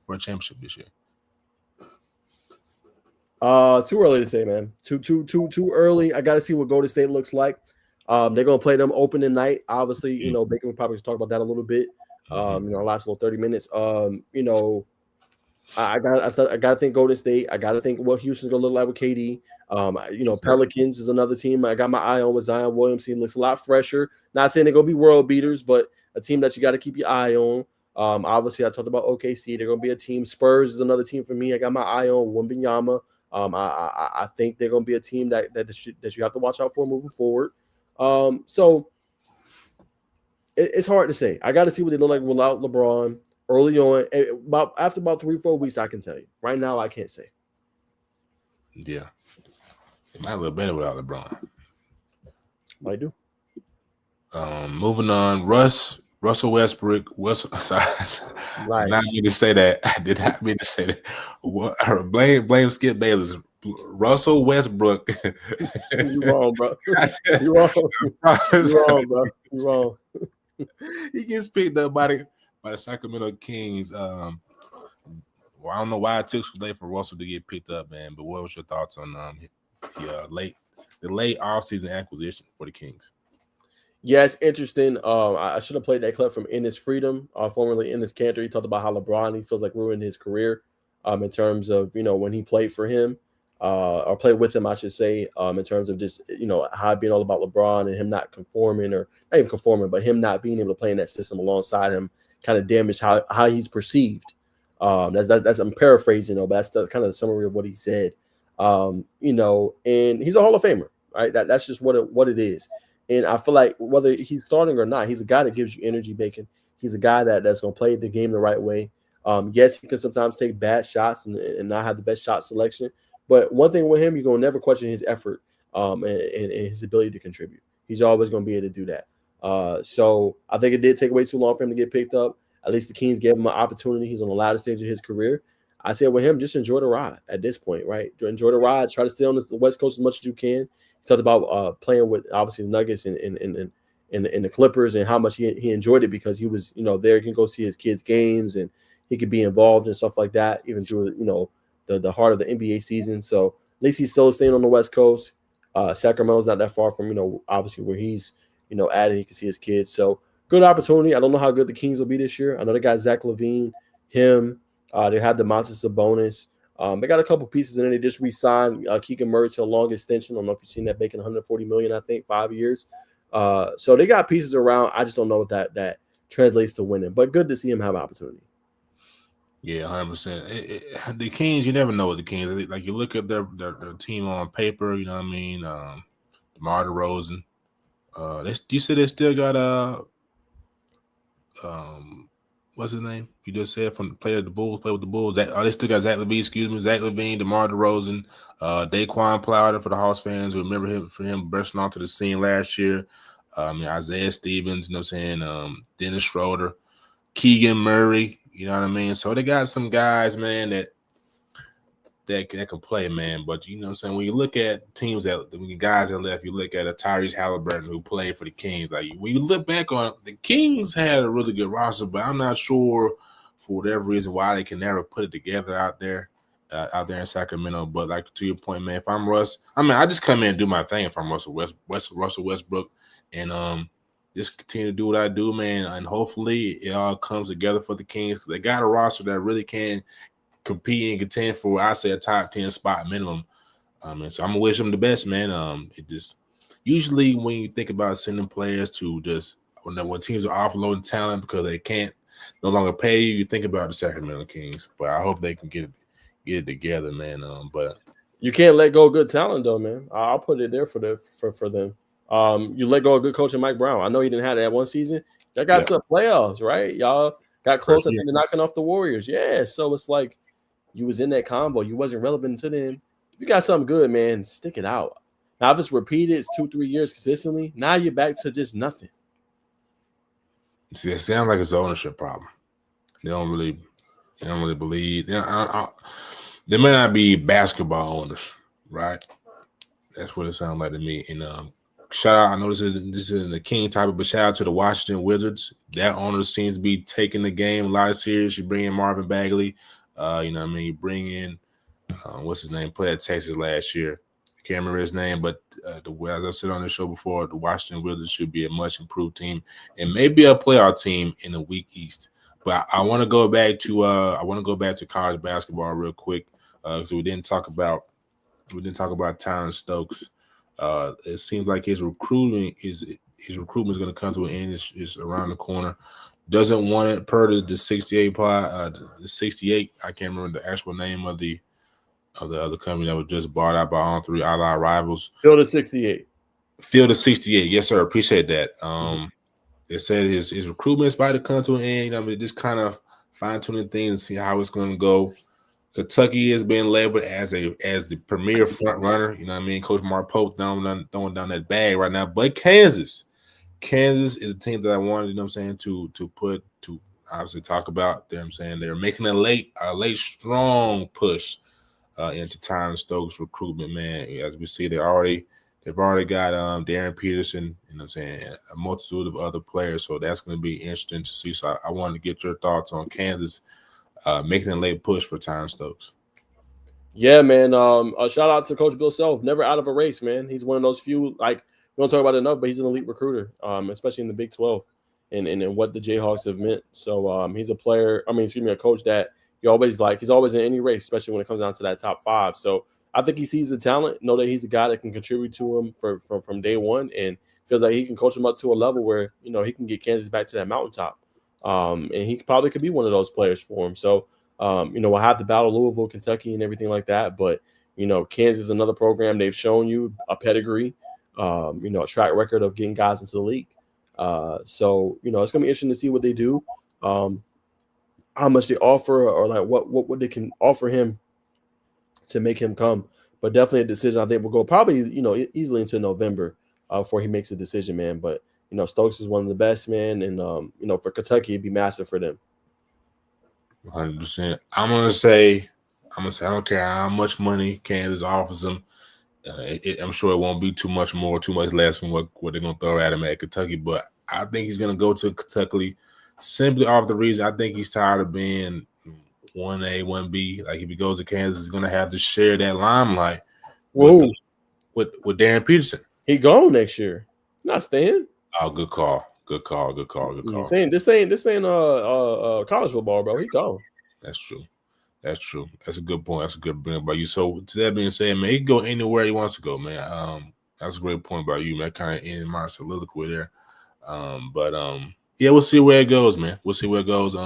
for a championship this year? Too early to say, man. Too early. I gotta see what Golden State looks like. They're gonna play them opening night. Obviously, Bacon will probably talk about that a little bit. Last little 30 minutes. I gotta think Golden State. I gotta think what Houston's gonna look like with KD. Pelicans is another team I got my eye on with Zion Williamson. Looks a lot fresher. Not saying they're gonna be world beaters, but a team that you got to keep your eye on. Obviously, I talked about OKC. They're gonna be a team. Spurs is another team for me. I got my eye on Wembanyama. I think they're gonna be a team that you have to watch out for moving forward. So it's hard to say. I got to see what they look like without LeBron early on. After about 3-4 weeks, I can tell you. Right now, I can't say. Yeah, it might look better without LeBron. I do. Moving on, Russell Westbrook. Sorry, I did not mean to say that. I did not mean to say that. Blame Skip Bayless. Russell Westbrook. You wrong, bro. You wrong. You wrong, bro. You wrong. He gets picked up by the Sacramento Kings. Well, I don't know why it took so late for Russell to get picked up, man. But what was your thoughts on the late offseason acquisition for the Kings? Yeah, it's interesting. I should have played that clip from Ennis Freedom, formerly Ennis Cantor. He talked about how LeBron, he feels like ruined his career in terms of, when he played for him or played with him, I should say, in terms of just, how it being all about LeBron and him not conforming, or not even conforming, but him not being able to play in that system alongside him kind of damaged how he's perceived. That's I'm paraphrasing, but that's the kind of the summary of what he said. And he's a Hall of Famer, right? That's just what it is. And I feel like whether he's starting or not, he's a guy that gives you energy, Bacon. He's a guy that's going to play the game the right way. Yes, he can sometimes take bad shots and not have the best shot selection. But one thing with him, you're going to never question his effort and his ability to contribute. He's always going to be able to do that. So I think it did take way too long for him to get picked up. At least the Kings gave him an opportunity. He's on the latter stage of his career. I said with him, just enjoy the ride at this point, right? Enjoy the ride. Try to stay on the West Coast as much as you can. Talked about playing with obviously the Nuggets and the Clippers and how much he enjoyed it because he was there. He can go see his kids' games and he could be involved and stuff like that, even through the heart of the NBA season. So at least he's still staying on the West Coast. Sacramento's not that far from obviously where he's at, and he can see his kids. So good opportunity. I don't know how good the Kings will be this year. I know they got Zach LaVine, him. They had the Montes Sabonis. They got a couple pieces, and then they just re-signed Keegan Murray to a long extension. I don't know if you've seen that, Bacon, $140 million, I think, 5 years. So they got pieces around. I just don't know what that translates to winning. But good to see him have an opportunity. Yeah, 100%. The Kings, you never know with the Kings. Like you look at their team on paper, you know what I mean? DeMar DeRozan. You said they still got what's his name? You just said from the player of the Bulls, play with the Bulls. They still got Zach LaVine, DeMar DeRozan, Daquan Plowder for the Hawks fans who remember him bursting onto the scene last year. Isaiah Stevens, you know what I'm saying? Dennis Schroeder, Keegan Murray, you know what I mean? So they got some guys, man, that can play, man. But you know what I'm saying? When you look at teams guys that left, you look at a Tyrese Halliburton who played for the Kings. Like when you look back on it, the Kings had a really good roster, but I'm not sure for whatever reason why they can never put it together out there in Sacramento. But like to your point, man, if I'm Russ, I just come in and do my thing if I'm Russell Westbrook, and just continue to do what I do, man. And hopefully it all comes together for the Kings. They got a roster that really can compete and contend for, I say, a top 10 spot minimum. And so I'm gonna wish them the best, man. It just usually when you think about sending players to just when teams are offloading talent because they can't no longer pay you think about the Sacramento Kings. But I hope they can get it together, man. But you can't let go of good talent, though, man. I'll put it there for them. You let go of good coach Mike Brown. I know he didn't have that one season. That got to the playoffs, right? Y'all got close to knocking off the Warriors. Yeah, so it's like you was in that combo. You wasn't relevant to them. If you got something good, man, stick it out. Now, if it's repeated, it's 2-3 years consistently, now you're back to just nothing. See, it sounds like it's an ownership problem. They don't really believe. They may not be basketball owners, right? That's what it sounds like to me. And shout out, I know this is the King topic, but shout out to the Washington Wizards. That owner seems to be taking the game a lot serious. You bring in Marvin Bagley. You know what I mean? You bring in, what's his name? Played at Texas last year. I can't remember his name, but as I've said on the show before, the Washington Wizards should be a much improved team and maybe a playoff team in the weak East. But I want to go back to college basketball real quick because we didn't talk about Tyran Stokes. It seems like his recruitment is going to come to an end. It's around the corner. Doesn't want it per the 68 the 68. I can't remember the actual name of the other company that was just bought out by all three allied rivals. Field of 68. Field of 68. Yes, sir. Appreciate that. They said his recruitment is about to come to an end. I mean, just kind of fine-tuning things, see how it's going to go. Kentucky has been labeled as the premier front runner. You know what I mean? Coach Mark Pope throwing down that bag right now. But Kansas is a team that I wanted, you know what I'm saying, to obviously talk about. You know what I'm saying? They're making a late strong push into Tyran Stokes recruitment, man. As we see, they've already got Darren Peterson, you know what I'm saying, a multitude of other players. So that's going to be interesting to see. So I wanted to get your thoughts on Kansas making a late push for Tyran Stokes. Yeah, man. A shout out to Coach Bill Self. Never out of a race, man. He's one of those few, like, we don't talk about it enough, but he's an elite recruiter, especially in the Big 12 and what the Jayhawks have meant. So he's a player, a coach that he's always in any race, especially when it comes down to that top 5. So I think he sees the talent, know that he's a guy that can contribute to him from day one, and feels like he can coach him up to a level where, he can get Kansas back to that mountaintop. And he probably could be one of those players for him. So, we'll have to battle Louisville, Kentucky, and everything like that. But, Kansas is another program. They've shown you a pedigree, a track record of getting guys into the league. So, it's going to be interesting to see what they do, how much they offer, or like what they can offer him to make him come. But definitely a decision I think will go probably, easily into November before he makes a decision, man. But, Stokes is one of the best, man. And, for Kentucky, it'd be massive for them. 100%. I'm gonna say I don't care how much money Kansas offers them. I'm sure it won't be too much more, too much less than what they're gonna throw at him at Kentucky. But I think he's gonna go to Kentucky simply off the reason I think he's tired of being 1A, 1B. Like if he goes to Kansas, he's gonna have to share that limelight with Darren Peterson. He gone next year. Not staying. Oh, good call. Good call. This ain't college football, bro. He gone. That's true. That's a good point. That's a good bring by you. So to that being said, man, he can go anywhere he wants to go, man. That's a great point by you, man. Kind of in my soliloquy there. Yeah, we'll see where it goes, man. We'll see where it goes.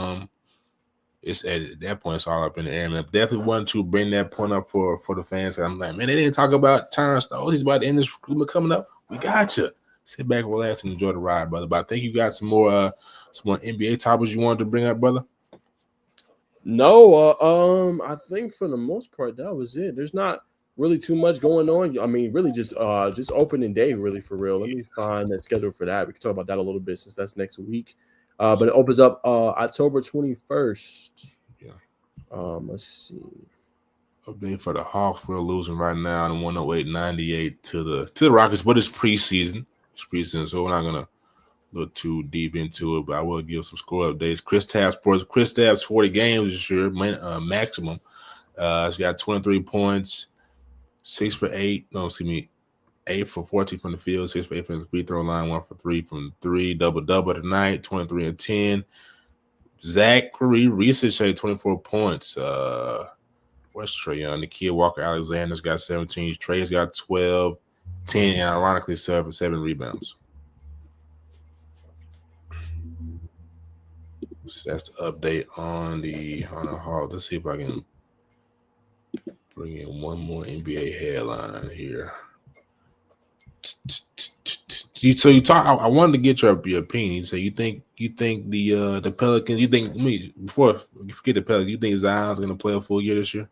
It's at that point, it's all up in the air, man. Definitely want to bring that point up for the fans. I'm like, man, they didn't talk about Tyran Stokes. He's about to end this recruitment coming up. We got you. Sit back, relax, and enjoy the ride, brother. But I think you got some more NBA topics you wanted to bring up, brother. No, I think for the most part that was it. There's not really too much going on. I mean, really just opening day, really for real. Let me find the schedule for that. We can talk about that a little bit since that's next week. But it opens up October 21st. Yeah. Let's see. Update for the Hawks. We're losing right now in 108-98 to the Rockets, but it's preseason. So we're not gonna look too deep into it, but I will give some score updates. Chris Tapp's 40 games this year, maximum. He's got 23 points, 8 for 14 from the field, 6 for 8 from the free throw line, 1 for 3 from 3, double tonight, 23 and 10. Zachary Research had 24 points. Where's Trae Young? Nikhil Walker-Alexander's got 17. Trey's got 12, 10, and ironically 7 rebounds. So that's the update on the Hawks. Let's see if I can bring in one more NBA headline here. I wanted to get your opinion. So you think the Pelicans? Before you forget the Pelicans, you think Zion's going to play a full year this year?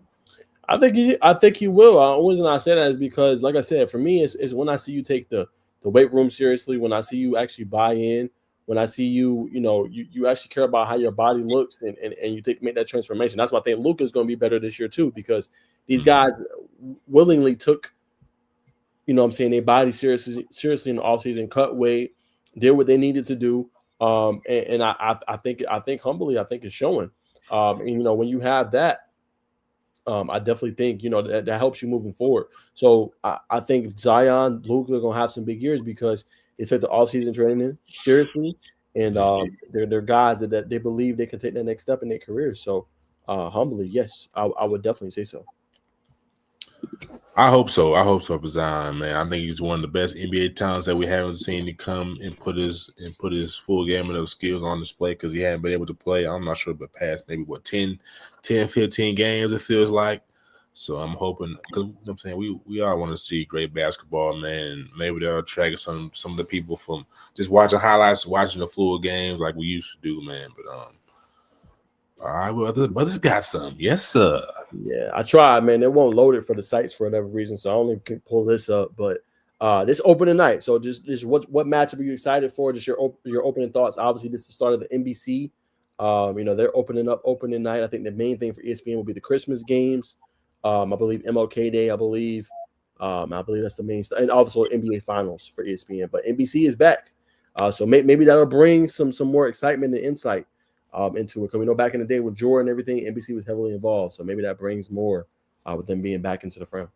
I think he will. The reason I say that is because, like I said, for me, it's when I see you take the weight room seriously, when I see you actually buy in, when I see you, you actually care about how your body looks and you make that transformation. That's why I think Luka's going to be better this year too, because these guys willingly took, their body seriously in the offseason, cut weight, did what they needed to do. And I think humbly, I think it's showing. When you have that, I definitely think, that helps you moving forward. So I think Zion, Luka are going to have some big years because they took the offseason training seriously. And they're guys that they believe they can take that next step in their career. So humbly, yes, I would definitely say so. I hope so. For Zion, man. I think he's one of the best NBA talents that we haven't seen to come and put his full gamut of skills on display because he hadn't been able to play. I'm not sure, but past maybe 10, 15 games it feels like. So I'm hoping because I'm saying we all want to see great basketball, man. And maybe they'll attract some of the people from just watching highlights, watching the full games like we used to do, man. But all right, well, brother's got some. Yes, sir. Yeah, I tried, man. They won't load it for the sites for whatever reason, so I only can pull this up. But this opening night. So just what matchup are you excited for? Just your opening thoughts. Obviously, this is the start of the NBC. They're opening night. I think the main thing for ESPN will be the Christmas games. I believe MLK Day. I believe that's the main stuff, and also NBA Finals for ESPN. But NBC is back, so maybe that'll bring some more excitement and insight into it. Because we know back in the day with Jordan and everything, NBC was heavily involved. So maybe that brings more with them being back into the frame.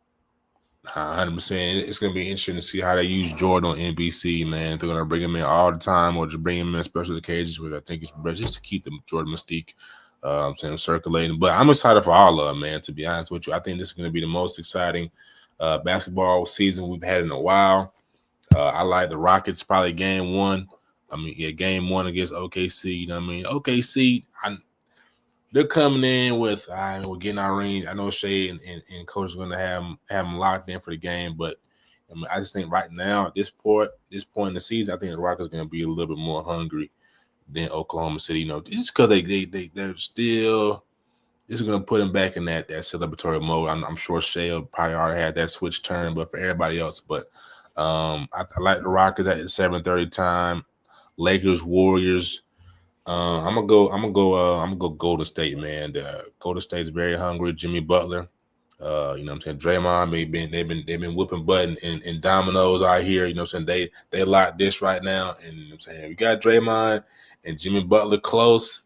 100%. It's gonna be interesting to see how they use Jordan on NBC, man. If they're gonna bring him in all the time or just bring him in special occasions, which I think is best just to keep the Jordan mystique I'm saying circulating. But I'm excited for all of them, man, to be honest with you. I think this is gonna be the most exciting basketball season we've had in a while. I like the Rockets probably game one. I mean, yeah, game one against OKC. You know what I mean? OKC, they're coming in with, we're getting our range. I know Shea and Coach are going to have them locked in for the game, but I mean, I just think right now at this point in the season, I think the Rockets are going to be a little bit more hungry than Oklahoma City. You know, just because they're still. This is going to put them back in that celebratory mode. I'm sure Shea probably already had that switch turn, but for everybody else, but I like the Rockets at the 7:30 time. Lakers, Warriors. I'm gonna go Golden State, man. Golden State's very hungry. Jimmy Butler, you know what I'm saying? Draymond, they've been whipping butt and dominoes out here. You know what I'm saying? They lock this right now, and you know what I'm saying we got Draymond and Jimmy Butler close.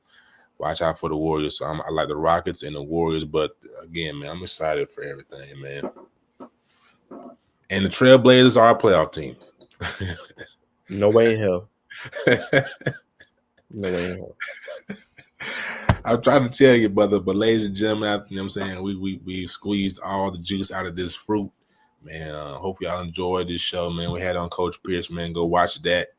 Watch out for the Warriors. So I like the Rockets and the Warriors, but again, man, I'm excited for everything, man. And the Trailblazers are a playoff team. No way in hell. No way in hell. I'm trying to tell you, brother, but ladies and gentlemen, you know what I'm saying? We squeezed all the juice out of this fruit. Man, hope y'all enjoyed this show, man. We had on Coach Pierce, man. Go watch that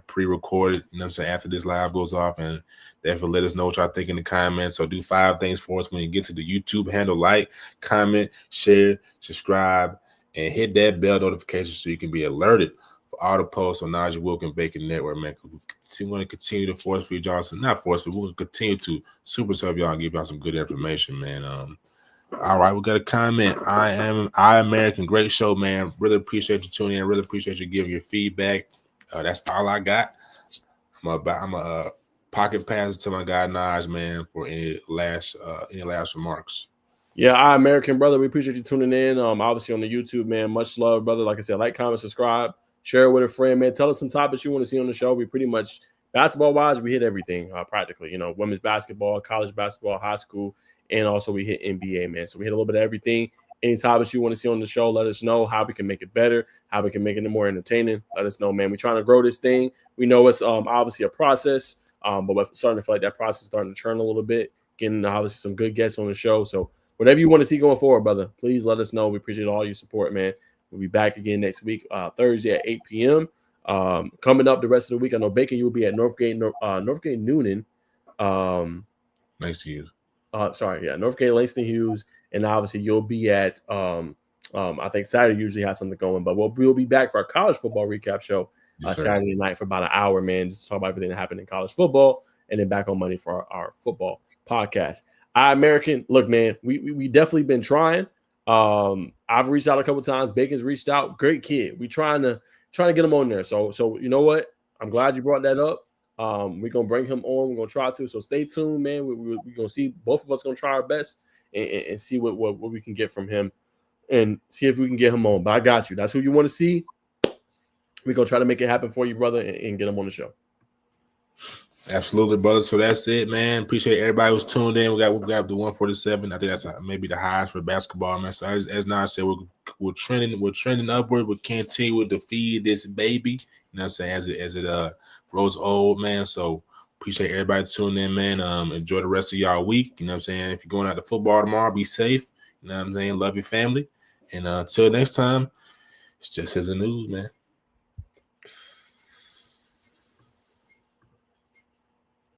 pre-recorded, you know what I'm saying, after this live goes off, and definitely let us know what y'all think in the comments. So do 5 things for us when you get to the YouTube handle: like, comment, share, subscribe, and hit that bell notification so you can be alerted for all the posts on Najeh and Bacon Network, man. We want to continue to force feed y'all, not force feed, we're going to continue to super serve y'all and give y'all some good information, man. All right, we got a comment. I American, great show, man. Really appreciate you tuning in. Really appreciate you giving your feedback. That's all I got. I'm a pocket pass to my guy Najeh, man, for any last remarks. Yeah, I American brother, we appreciate you tuning in. Obviously on the YouTube, man. Much love, brother. Like I said, like, comment, subscribe, share it with a friend, man. Tell us some topics you want to see on the show. We pretty much basketball wise, we hit everything practically. You know, women's basketball, college basketball, high school, and also we hit NBA, man. So we hit a little bit of everything. Any topics you want to see on the show, let us know how we can make it better, how we can make it more entertaining. Let us know, man. We're trying to grow this thing. We know it's obviously a process, but we're starting to feel like that process is starting to churn a little bit, getting obviously some good guests on the show. So whatever you want to see going forward, brother, please let us know. We appreciate all your support, man. We'll be back again next week, Thursday at 8 p.m. Coming up the rest of the week, I know Bacon, you'll be at Northgate Noonan. Thanks to you. Northgate Langston Hughes. And obviously you'll be at I think Saturday usually has something going, but we'll be back for our college football recap show Saturday night for about an hour, man, just to talk about everything that happened in college football, and then back on Monday for our football podcast. American, look, man, we definitely been trying. I've reached out a couple times. Bacon's reached out. Great kid. We trying to get him on there. So you know what? I'm glad you brought that up. We're gonna bring him on. We're gonna try to. So stay tuned, man. We're gonna see. Both of us gonna try our best and see what we can get from him, and see if we can get him on. But I got you. That's who you want to see. We're gonna try to make it happen for you, brother, and get him on the show. Absolutely, brother. So that's it, man. Appreciate everybody who's tuned in. We got the 147. I think that's maybe the highest for basketball, man. So as Najeh said, we're trending upward. We continue to feed this baby. You know what I'm saying? As it grows old, man. So appreciate everybody tuning in, man. Enjoy the rest of y'all week. You know what I'm saying? If you're going out to football tomorrow, be safe. You know what I'm saying? Love your family. And until next time, it's just as the news, man.